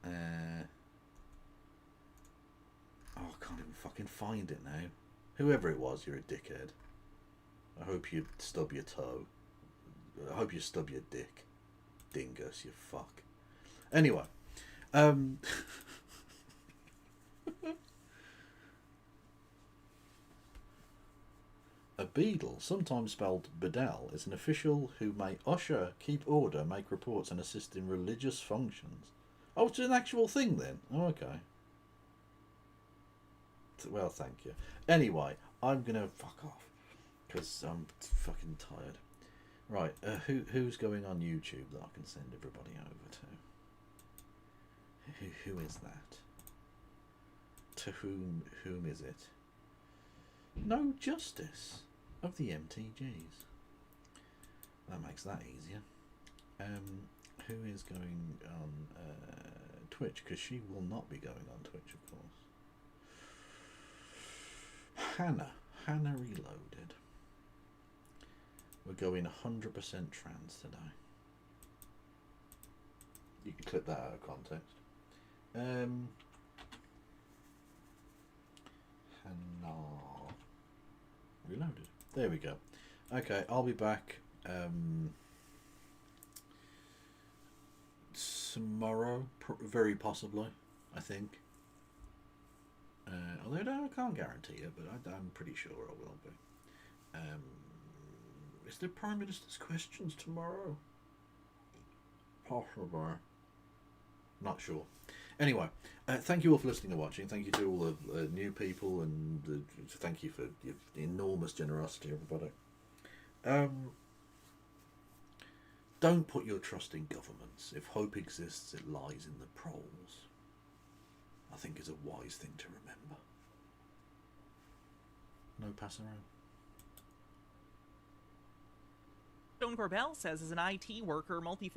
Oh, I can't even fucking find it now. Whoever it was, you're a dickhead. I hope you stub your toe. I hope you stub your dick. Dingus, you fuck. Anyway, a beadle, sometimes spelled bedel, is an official who may usher, keep order, make reports and assist in religious functions. Oh, it's an actual thing then? Oh, okay. Well, thank you. Anyway, I'm gonna fuck off because I'm fucking tired. Right, who's going on YouTube that I can send everybody over to? Who is that? To whom is it? No Justice of the MTGs. That makes that easier. Who is going on Twitch? Because she will not be going on Twitch, of course. Hannah Reloaded. We're going 100% trans today. You can clip that out of context. Hannah Reloaded. There we go. Okay, I'll be back tomorrow, very possibly, I think. Although I can't guarantee it, but I'm pretty sure I will be. Is there Prime Minister's questions tomorrow? Possibly. Not sure. Anyway, thank you all for listening and watching. Thank you to all the new people, and thank you for the enormous generosity, everybody. Don't put your trust in governments. If hope exists, it lies in the proles. I think is a wise thing to remember. No pass around. Stone Corbell says, as an IT worker, multifaceted